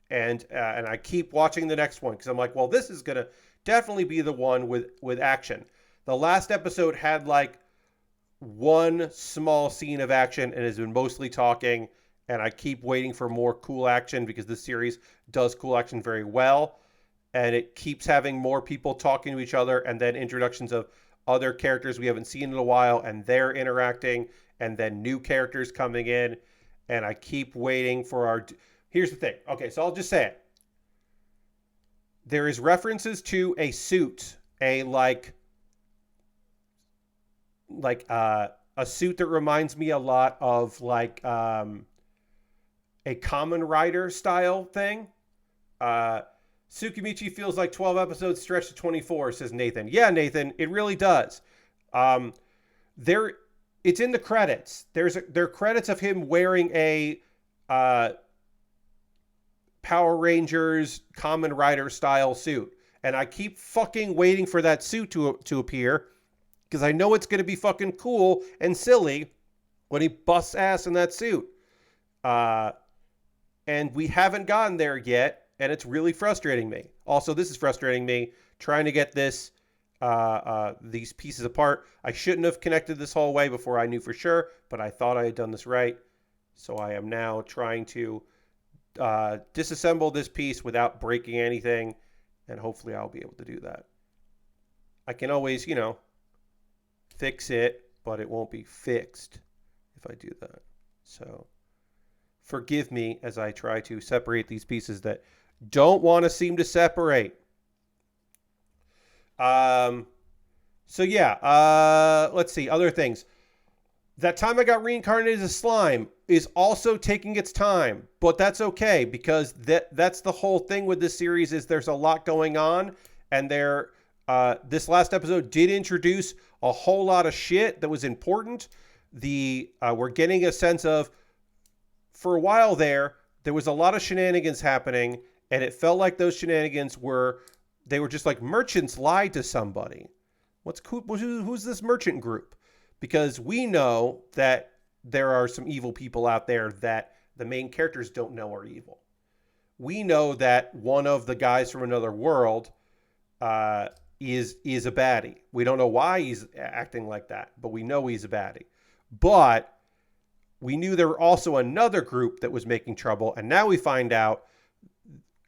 and I keep watching the next one because I'm like, well, this is gonna definitely be the one with action. The last episode had like one small scene of action and has been mostly talking. And I keep waiting for more cool action because this series does cool action very well. And it keeps having more people talking to each other and then introductions of other characters we haven't seen in a while and they're interacting and then new characters coming in. And I keep waiting for our. Here's the thing. Okay, so I'll just say it. There is references to a suit, a a suit that reminds me a lot of a Kamen Rider style thing. Tsukimichi feels like 12 episodes stretched to 24, says Nathan. Yeah, Nathan, it really does. There, it's in the credits. There are credits of him wearing a Power Rangers Kamen Rider style suit, and I keep fucking waiting for that suit to appear because I know it's going to be fucking cool and silly when he busts ass in that suit. And we haven't gotten there yet, and it's really frustrating me. Also, this is frustrating me trying to get these pieces apart. I shouldn't have connected this whole way before I knew for sure, but I thought I had done this right. So I am now trying to disassemble this piece without breaking anything, and hopefully I'll be able to do that. I can always, fix it, but it won't be fixed if I do that. So forgive me as I try to separate these pieces that don't want to seem to separate. So yeah, let's see, other things. That time I got reincarnated as slime is also taking its time, but that's okay because that's the whole thing with this series is there's a lot going on, and this last episode did introduce a whole lot of shit that was important. We're getting a sense of, for a while there was a lot of shenanigans happening, and it felt like those shenanigans were just like merchants lied to somebody. Who's this merchant group? Because we know that there are some evil people out there that the main characters don't know are evil. We know that one of the guys from another world is a baddie. We don't know why he's acting like that, but we know he's a baddie. But we knew there were also another group that was making trouble, and now we find out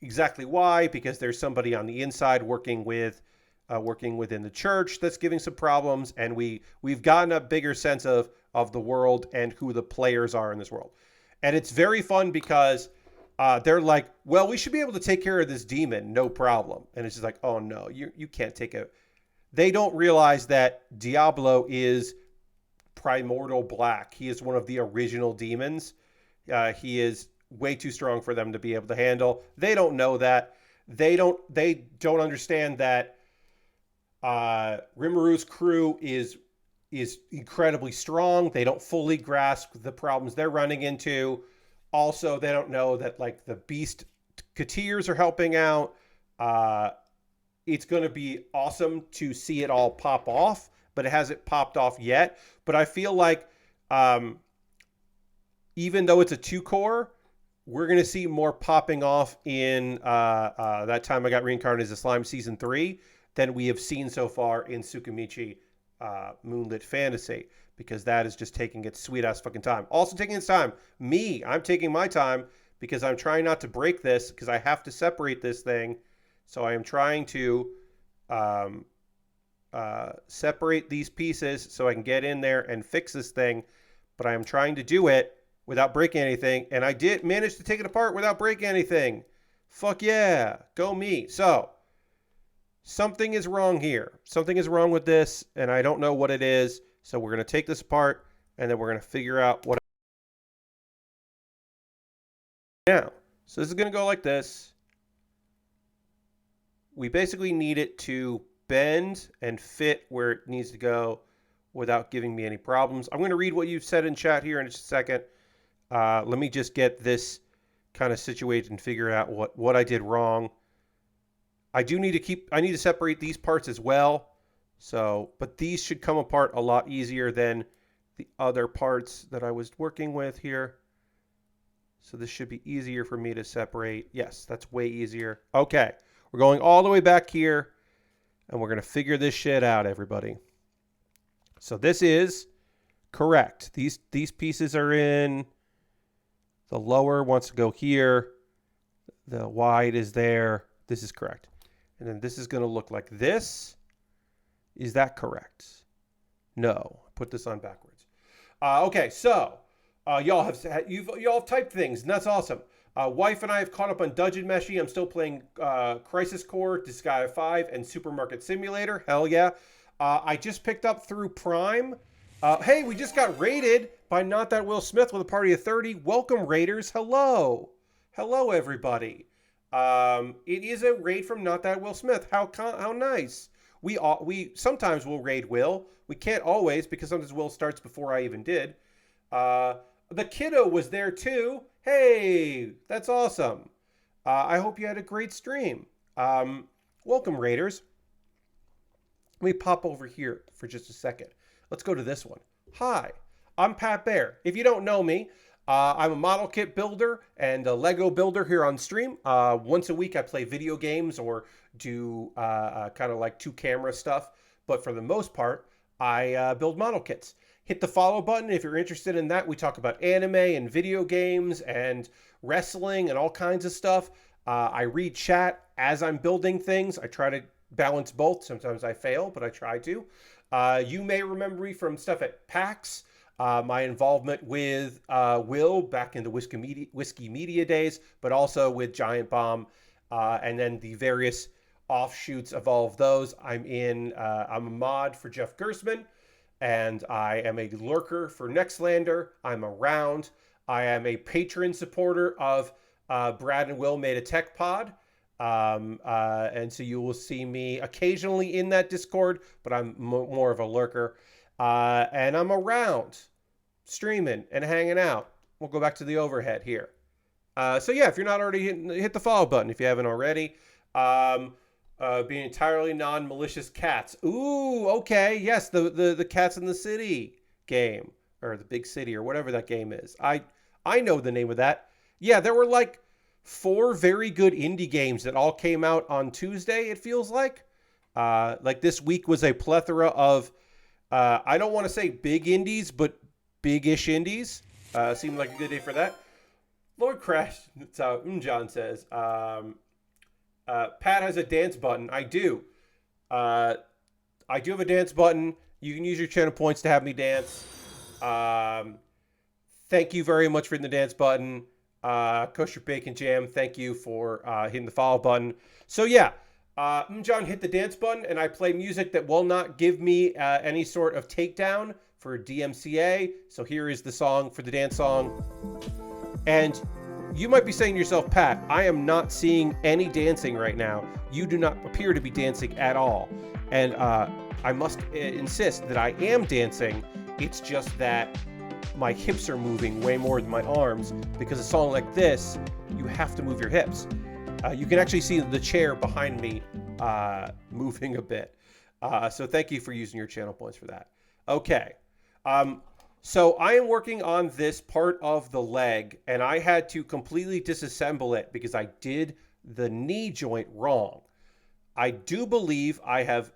exactly why, because there's somebody on the inside working within the church that's giving some problems, and we've gotten a bigger sense of the world and who the players are in this world. And it's very fun because they're like, well, we should be able to take care of this demon, no problem. And it's just like, oh no, you can't take it. They don't realize that Diablo is primordial black. He is one of the original demons. He is way too strong for them to be able to handle. They don't know that. They don't understand that Rimuru crew is incredibly strong. They don't fully grasp the problems they're running into. Also, they don't know that like the beast Katirs are helping out. It's going to be awesome to see it all pop off, but it hasn't popped off yet. But I feel like even though it's a 2-core, we're going to see more popping off in That Time I Got Reincarnated as a Slime Season 3 than we have seen so far in Tsukimichi Moonlit Fantasy, because that is just taking its sweet-ass fucking time. Also taking its time. I'm taking my time because I'm trying not to break this because I have to separate this thing. So I am trying to separate these pieces so I can get in there and fix this thing. But I am trying to do it without breaking anything. And I did manage to take it apart without breaking anything. Fuck yeah. Go me. So something is wrong here. Something is wrong with this, and I don't know what it is. So we're going to take this apart, and then we're going to figure out what now. So this is going to go like this. We basically need it to bend and fit where it needs to go without giving me any problems. I'm going to read what you've said in chat here in just a second. Let me just get this kind of situated and figure out what I did wrong. I need to separate these parts as well. So, but these should come apart a lot easier than the other parts that I was working with here. So this should be easier for me to separate. Yes, that's way easier. Okay, we're going all the way back here, and we're going to figure this shit out, everybody. So this is correct. These pieces are in. The lower wants to go here. The wide is there. This is correct. And then this is going to look like this. Is that correct? No. Put this on backwards. Okay, so y'all have typed things, and that's awesome. Wife and I have caught up on Dungeon Meshi. I'm still playing Crisis Core, Disgaea 5, and Supermarket Simulator. Hell yeah. I just picked up through Prime. Hey, we just got raided by Not That Will Smith with a party of 30. Welcome, raiders. Hello. Hello, everybody. It is a raid from Not That Will Smith. How nice. We sometimes will raid Will. We can't always because sometimes Will starts before I even did. The kiddo was there too. Hey, that's awesome. I hope you had a great stream. Welcome, raiders. Let me pop over here for just a second. Let's go to this one. Hi, I'm Pat Bear. If you don't know me, I'm a model kit builder and a Lego builder here on stream. Once a week I play video games or do kind of like 2-camera stuff. But for the most part, I build model kits. Hit the follow button if you're interested in that. We talk about anime and video games and wrestling and all kinds of stuff. I read chat as I'm building things. I try to balance both. Sometimes I fail, but I try to. You may remember me from stuff at PAX. My involvement with Will back in the Whiskey Media days, but also with Giant Bomb, and then the various offshoots of all of those. I'm a mod for Jeff Gersman, and I am a lurker for Nextlander. I'm around. I am a patron supporter of Brad and Will Made a Tech Pod. And so you will see me occasionally in that Discord, but I'm more of a lurker. And I'm around streaming and hanging out. We'll go back to the overhead here. So yeah, if you're not already hit the follow button if you haven't already. Being entirely non-malicious cats. Ooh, okay. Yes, the Cats in the City game, or the Big City, or whatever that game is. I know the name of that. Yeah, there were like 4 very good indie games that all came out on Tuesday, it feels like. Like this week was a plethora of, I don't want to say big indies, but big-ish indies. Seemed like a good day for that. Lord Crash, that's how John says. Pat has a dance button. I do. I do have a dance button. You can use your channel points to have me dance. Thank you very much for hitting the dance button. Kosher Bacon Jam, thank you for hitting the follow button. So yeah, John hit the dance button, and I play music that will not give me any sort of takedown for DMCA. So here is the song for the dance song. And you might be saying to yourself, Pat, I am not seeing any dancing right now. You do not appear to be dancing at all. And I must insist that I am dancing. It's just that my hips are moving way more than my arms, because a song like this, you have to move your hips. You can actually see the chair behind me moving a bit. So thank you for using your channel points for that. Okay. So I am working on this part of the leg, and I had to completely disassemble it because I did the knee joint wrong. I do believe I have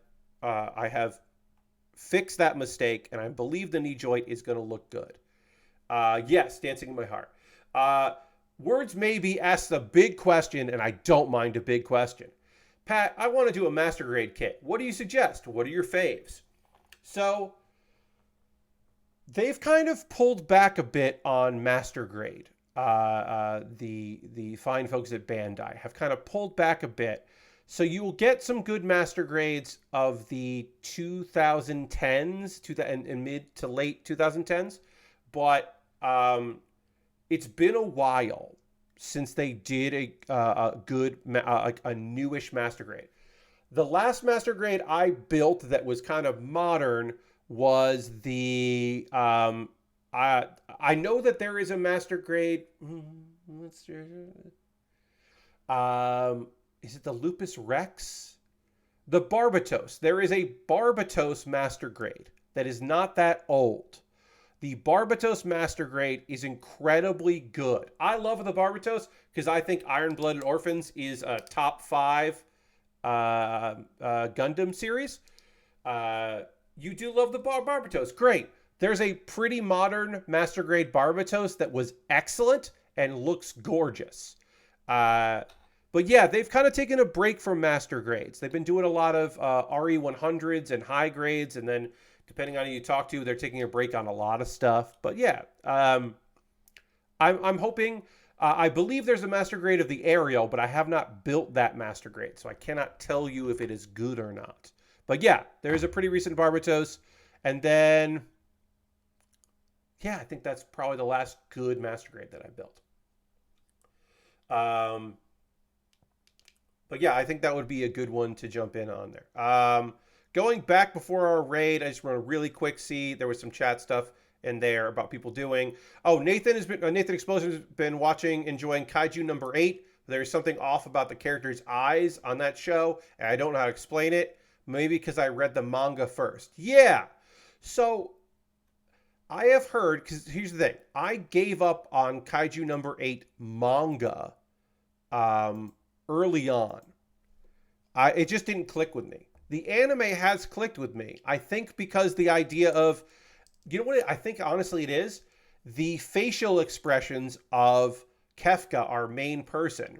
fixed that mistake, and I believe the knee joint is going to look good. Yes, Dancing in My Heart. Words Maybe asked a big question, and I don't mind a big question. Pat, I want to do a master grade kit. What do you suggest? What are your faves? So they've kind of pulled back a bit on master grade. The fine folks at Bandai have kind of pulled back a bit. So you will get some good master grades of the 2010s and mid to late 2010s. But it's been a while since they did a good, a newish master grade. The last master grade I built that was kind of modern was the I know that there is a master grade. is it the Lupus Rex? The Barbatos. There is a Barbatos Master Grade that is not that old. The Barbatos Master Grade is incredibly good. I love the Barbatos because I think Iron Blooded Orphans is a top 5 Gundam series. You do love the Barbatos. Great. There's a pretty modern Master Grade Barbatos that was excellent and looks gorgeous. But yeah, they've kind of taken a break from Master Grades. They've been doing a lot of RE100s and high grades, and then depending on who you talk to, they're taking a break on a lot of stuff. But yeah, I'm hoping. I believe there's a Master Grade of the Ariel, but I have not built that Master Grade, so I cannot tell you if it is good or not. But yeah, there is a pretty recent Barbatos. And then, yeah, I think that's probably the last good Master Grade that I built. But yeah, I think that would be a good one to jump in on there. Going back before our raid, I just want to really quick see. There was some chat stuff in there about people doing. Oh, Nathan Explosion has been watching, enjoying Kaiju number 8. There's something off about the character's eyes on that show, and I don't know how to explain it. Maybe because I read the manga first. Yeah. So I have heard, because here's the thing. I gave up on Kaiju number 8 manga early on. It just didn't click with me. The anime has clicked with me. I think because the idea of, you know what I think honestly it is? The facial expressions of Kefka, our main person.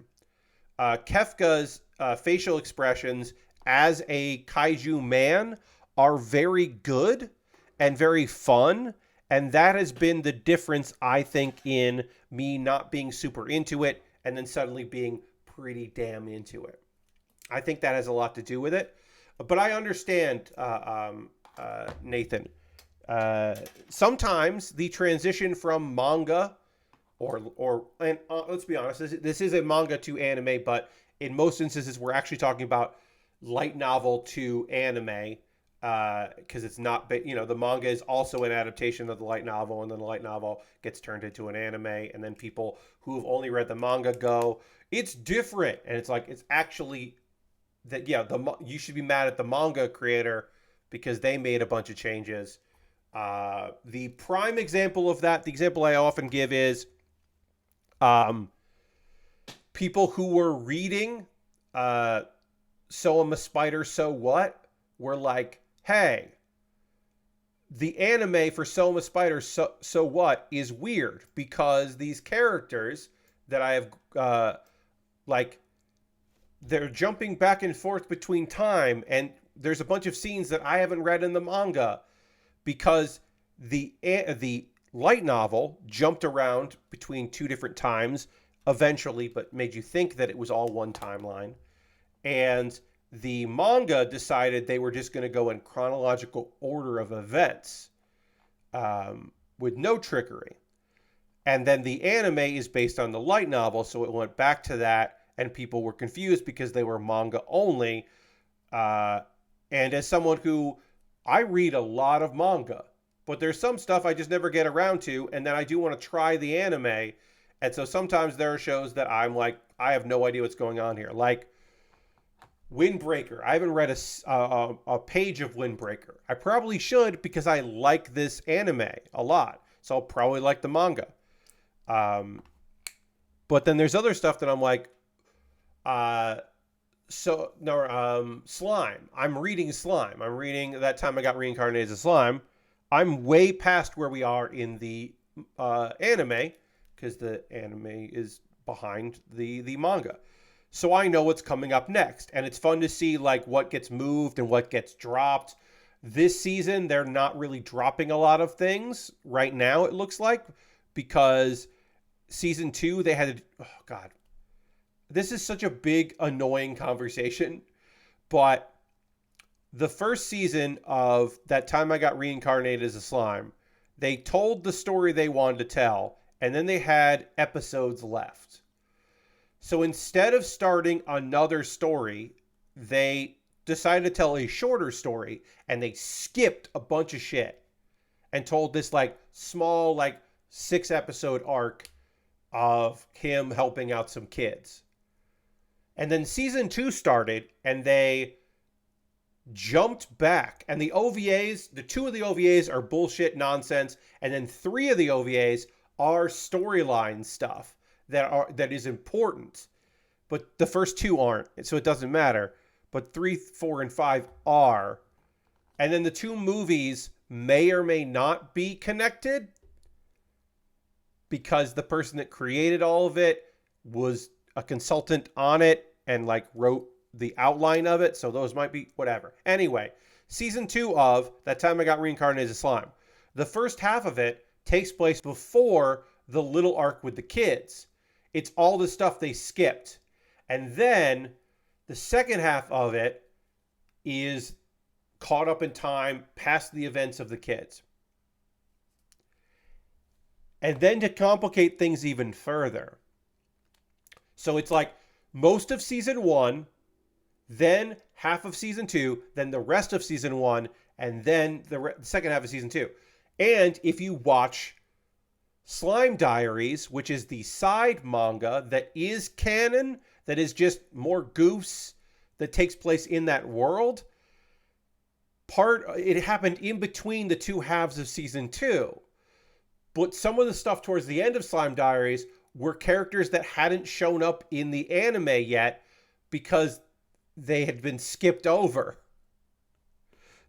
Kefka's facial expressions as a kaiju man are very good and very fun. And that has been the difference, I think, in me not being super into it and then suddenly being pretty damn into it. I think that has a lot to do with it. But I understand, Nathan. Sometimes the transition from manga and let's be honest, this is a manga to anime, but in most instances we're actually talking about light novel to anime, because it's not, the manga is also an adaptation of the light novel, and then the light novel gets turned into an anime, and then people who have only read the manga go, it's different, and it's like, it's actually that, yeah, you should be mad at the manga creator because they made a bunch of changes. The prime example of that, the example I often give is people who were reading So I'm a Spider, So What? Were like, hey, the anime for So I'm a Spider, So What? Is weird because these characters that I have, they're jumping back and forth between time, and there's a bunch of scenes that I haven't read in the manga because the light novel jumped around between 2 different times eventually, but made you think that it was all one timeline. And the manga decided they were just going to go in chronological order of events with no trickery. And then the anime is based on the light novel, so it went back to that, and people were confused because they were manga only. And as someone who, I read a lot of manga, but there's some stuff I just never get around to, and then I do want to try the anime. And so sometimes there are shows that I'm like, I have no idea what's going on here. Like Windbreaker. I haven't read a page of Windbreaker. I probably should because I like this anime a lot. So I'll probably like the manga. But then there's other stuff that I'm like, Slime. I'm reading Slime. I'm reading That Time I Got Reincarnated as a Slime. I'm way past where we are in the anime because the anime is behind the manga. So I know what's coming up next. And it's fun to see like what gets moved and what gets dropped. This season, they're not really dropping a lot of things right now, it looks like, because season 2, they had, oh God, this is such a big, annoying conversation, but the first season of That Time I Got Reincarnated as a Slime, they told the story they wanted to tell, and then they had episodes left. So instead of starting another story, they decided to tell a shorter story, and they skipped a bunch of shit and told this like small, like 6-episode arc of him helping out some kids. And then season 2 started, and they jumped back. And the OVAs, the 2 of the OVAs are bullshit nonsense, and then 3 of the OVAs are storyline stuff that is important. But the first 2 aren't, so it doesn't matter. But 3, 4, and 5 are. And then the 2 movies may or may not be connected because the person that created all of it was a consultant on it and like wrote the outline of it. So those might be whatever. Anyway, season 2 of That Time I Got Reincarnated as Slime. The first half of it takes place before the little arc with the kids. It's all the stuff they skipped. And then the second half of it is caught up in time past the events of the kids. And then to complicate things even further. So it's like most of season 1, then half of season 2, then the rest of season 1, and then the second half of season 2. And if you watch Slime Diaries, which is the side manga that is canon, that is just more goofs that takes place in that world, it happened in between the 2 halves of season 2. But some of the stuff towards the end of Slime Diaries were characters that hadn't shown up in the anime yet because they had been skipped over.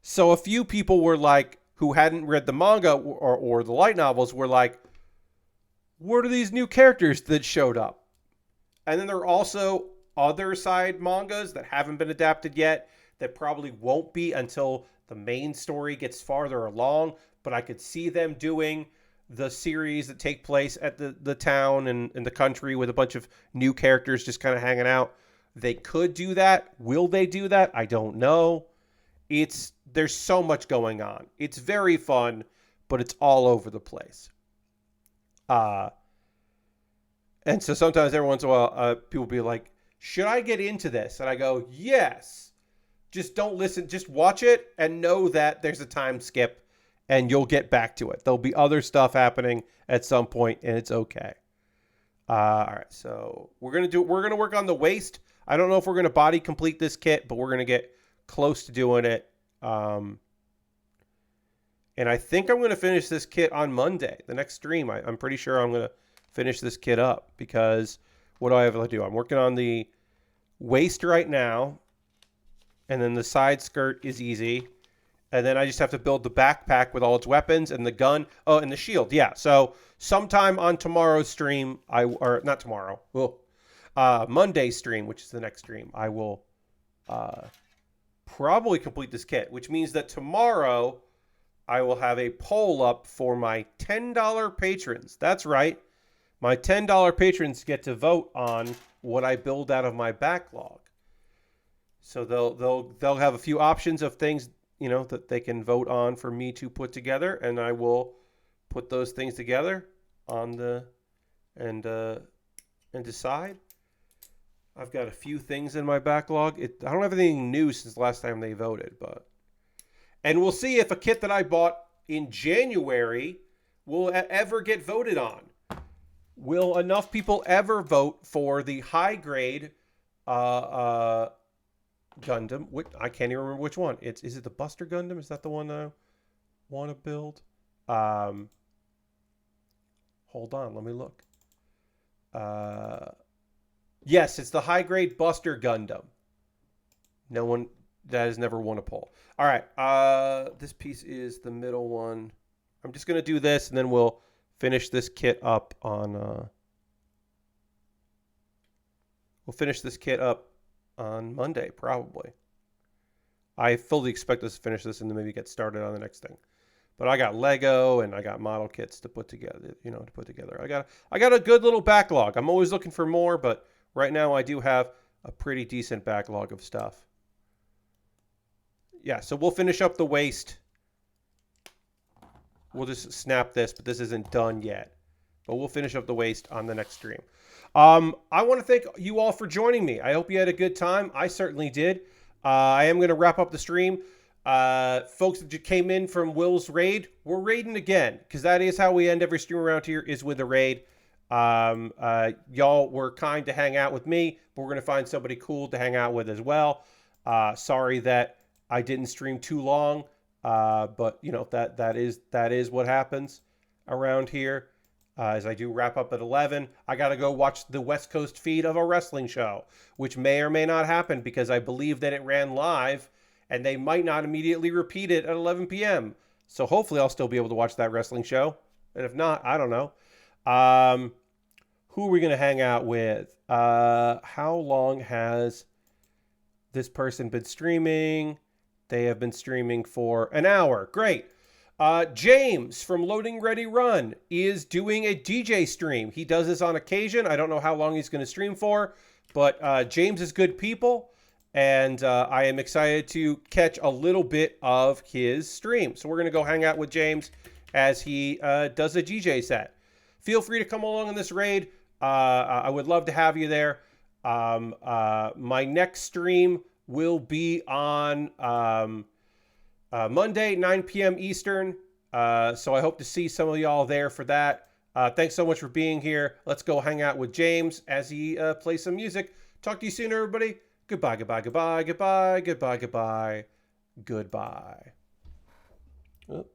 So a few people were like, who hadn't read the manga or the light novels, were like, what are these new characters that showed up? And then there are also other side mangas that haven't been adapted yet that probably won't be until the main story gets farther along. But I could see them doing the series that take place at the town and the country with a bunch of new characters just kind of hanging out. They could do that. Will they do that? I don't know. There's so much going on. It's very fun, but it's all over the place. And so sometimes every once in a while, people will be like, should I get into this? And I go, yes. Just don't listen. Just watch it and know that there's a time skip and you'll get back to it. There'll be other stuff happening at some point and it's okay. All right. So we're going to work on the waist. I don't know if we're going to body complete this kit, but we're going to get close to doing it. And I think I'm going to finish this kit on Monday, the next stream. I'm pretty sure I'm going to finish this kit up because what do I have to do? I'm working on the waist right now. And then the side skirt is easy. And then I just have to build the backpack with all its weapons and the gun. Oh, and the shield. Yeah. So sometime on tomorrow's stream, not tomorrow. Monday stream, which is the next stream, I will probably complete this kit, which means that tomorrow I will have a poll up for my $10 patrons. That's right. My $10 patrons get to vote on what I build out of my backlog. So they'll have a few options of things, that they can vote on for me to put together, and I will put those things together and decide. I've got a few things in my backlog. I don't have anything new since the last time they voted, and we'll see if a kit that I bought in January will ever get voted on. Will enough people ever vote for the high grade Gundam? I can't even remember which one. Is it the Buster Gundam? Is that the one I want to build? Hold on, let me look. Yes, it's the high grade Buster Gundam. That has never won a poll. All right, this piece is the middle one. I'm just gonna do this, and then we'll finish this kit up on. We'll finish this kit up on Monday, probably. I fully expect us to finish this and then maybe get started on the next thing. But I got Lego and I got model kits to put together. I got a good little backlog. I'm always looking for more, but right now I do have a pretty decent backlog of stuff. Yeah, so we'll finish up the waist. We'll just snap this, but this isn't done yet. But we'll finish up the waist on the next stream. I want to thank you all for joining me. I hope you had a good time. I certainly did. I am going to wrap up the stream. Folks that came in from Will's raid, we're raiding again because that is how we end every stream around here, is with a raid. Y'all were kind to hang out with me, but we're going to find somebody cool to hang out with as well. Sorry that I didn't stream too long, but you know that is what happens around here. As I do wrap up at 11, I got to go watch the West Coast feed of a wrestling show, which may or may not happen because I believe that it ran live and they might not immediately repeat it at 11 p.m. So hopefully I'll still be able to watch that wrestling show. And if not, I don't know. Who are we going to hang out with? How long has this person been streaming? They have been streaming for an hour. Great. James from Loading Ready Run is doing a DJ stream. He does this on occasion. I don't know how long he's going to stream for, but James is good people, and I am excited to catch a little bit of his stream. So we're going to go hang out with James as he does a DJ set. Feel free to come along on this raid. I would love to have you there. My next stream will be on Monday, 9 p.m. Eastern. So I hope to see some of y'all there for that. Thanks so much for being here. Let's go hang out with James as he plays some music. Talk to you soon, everybody. Goodbye, goodbye, goodbye, goodbye, goodbye, goodbye, goodbye. Oh.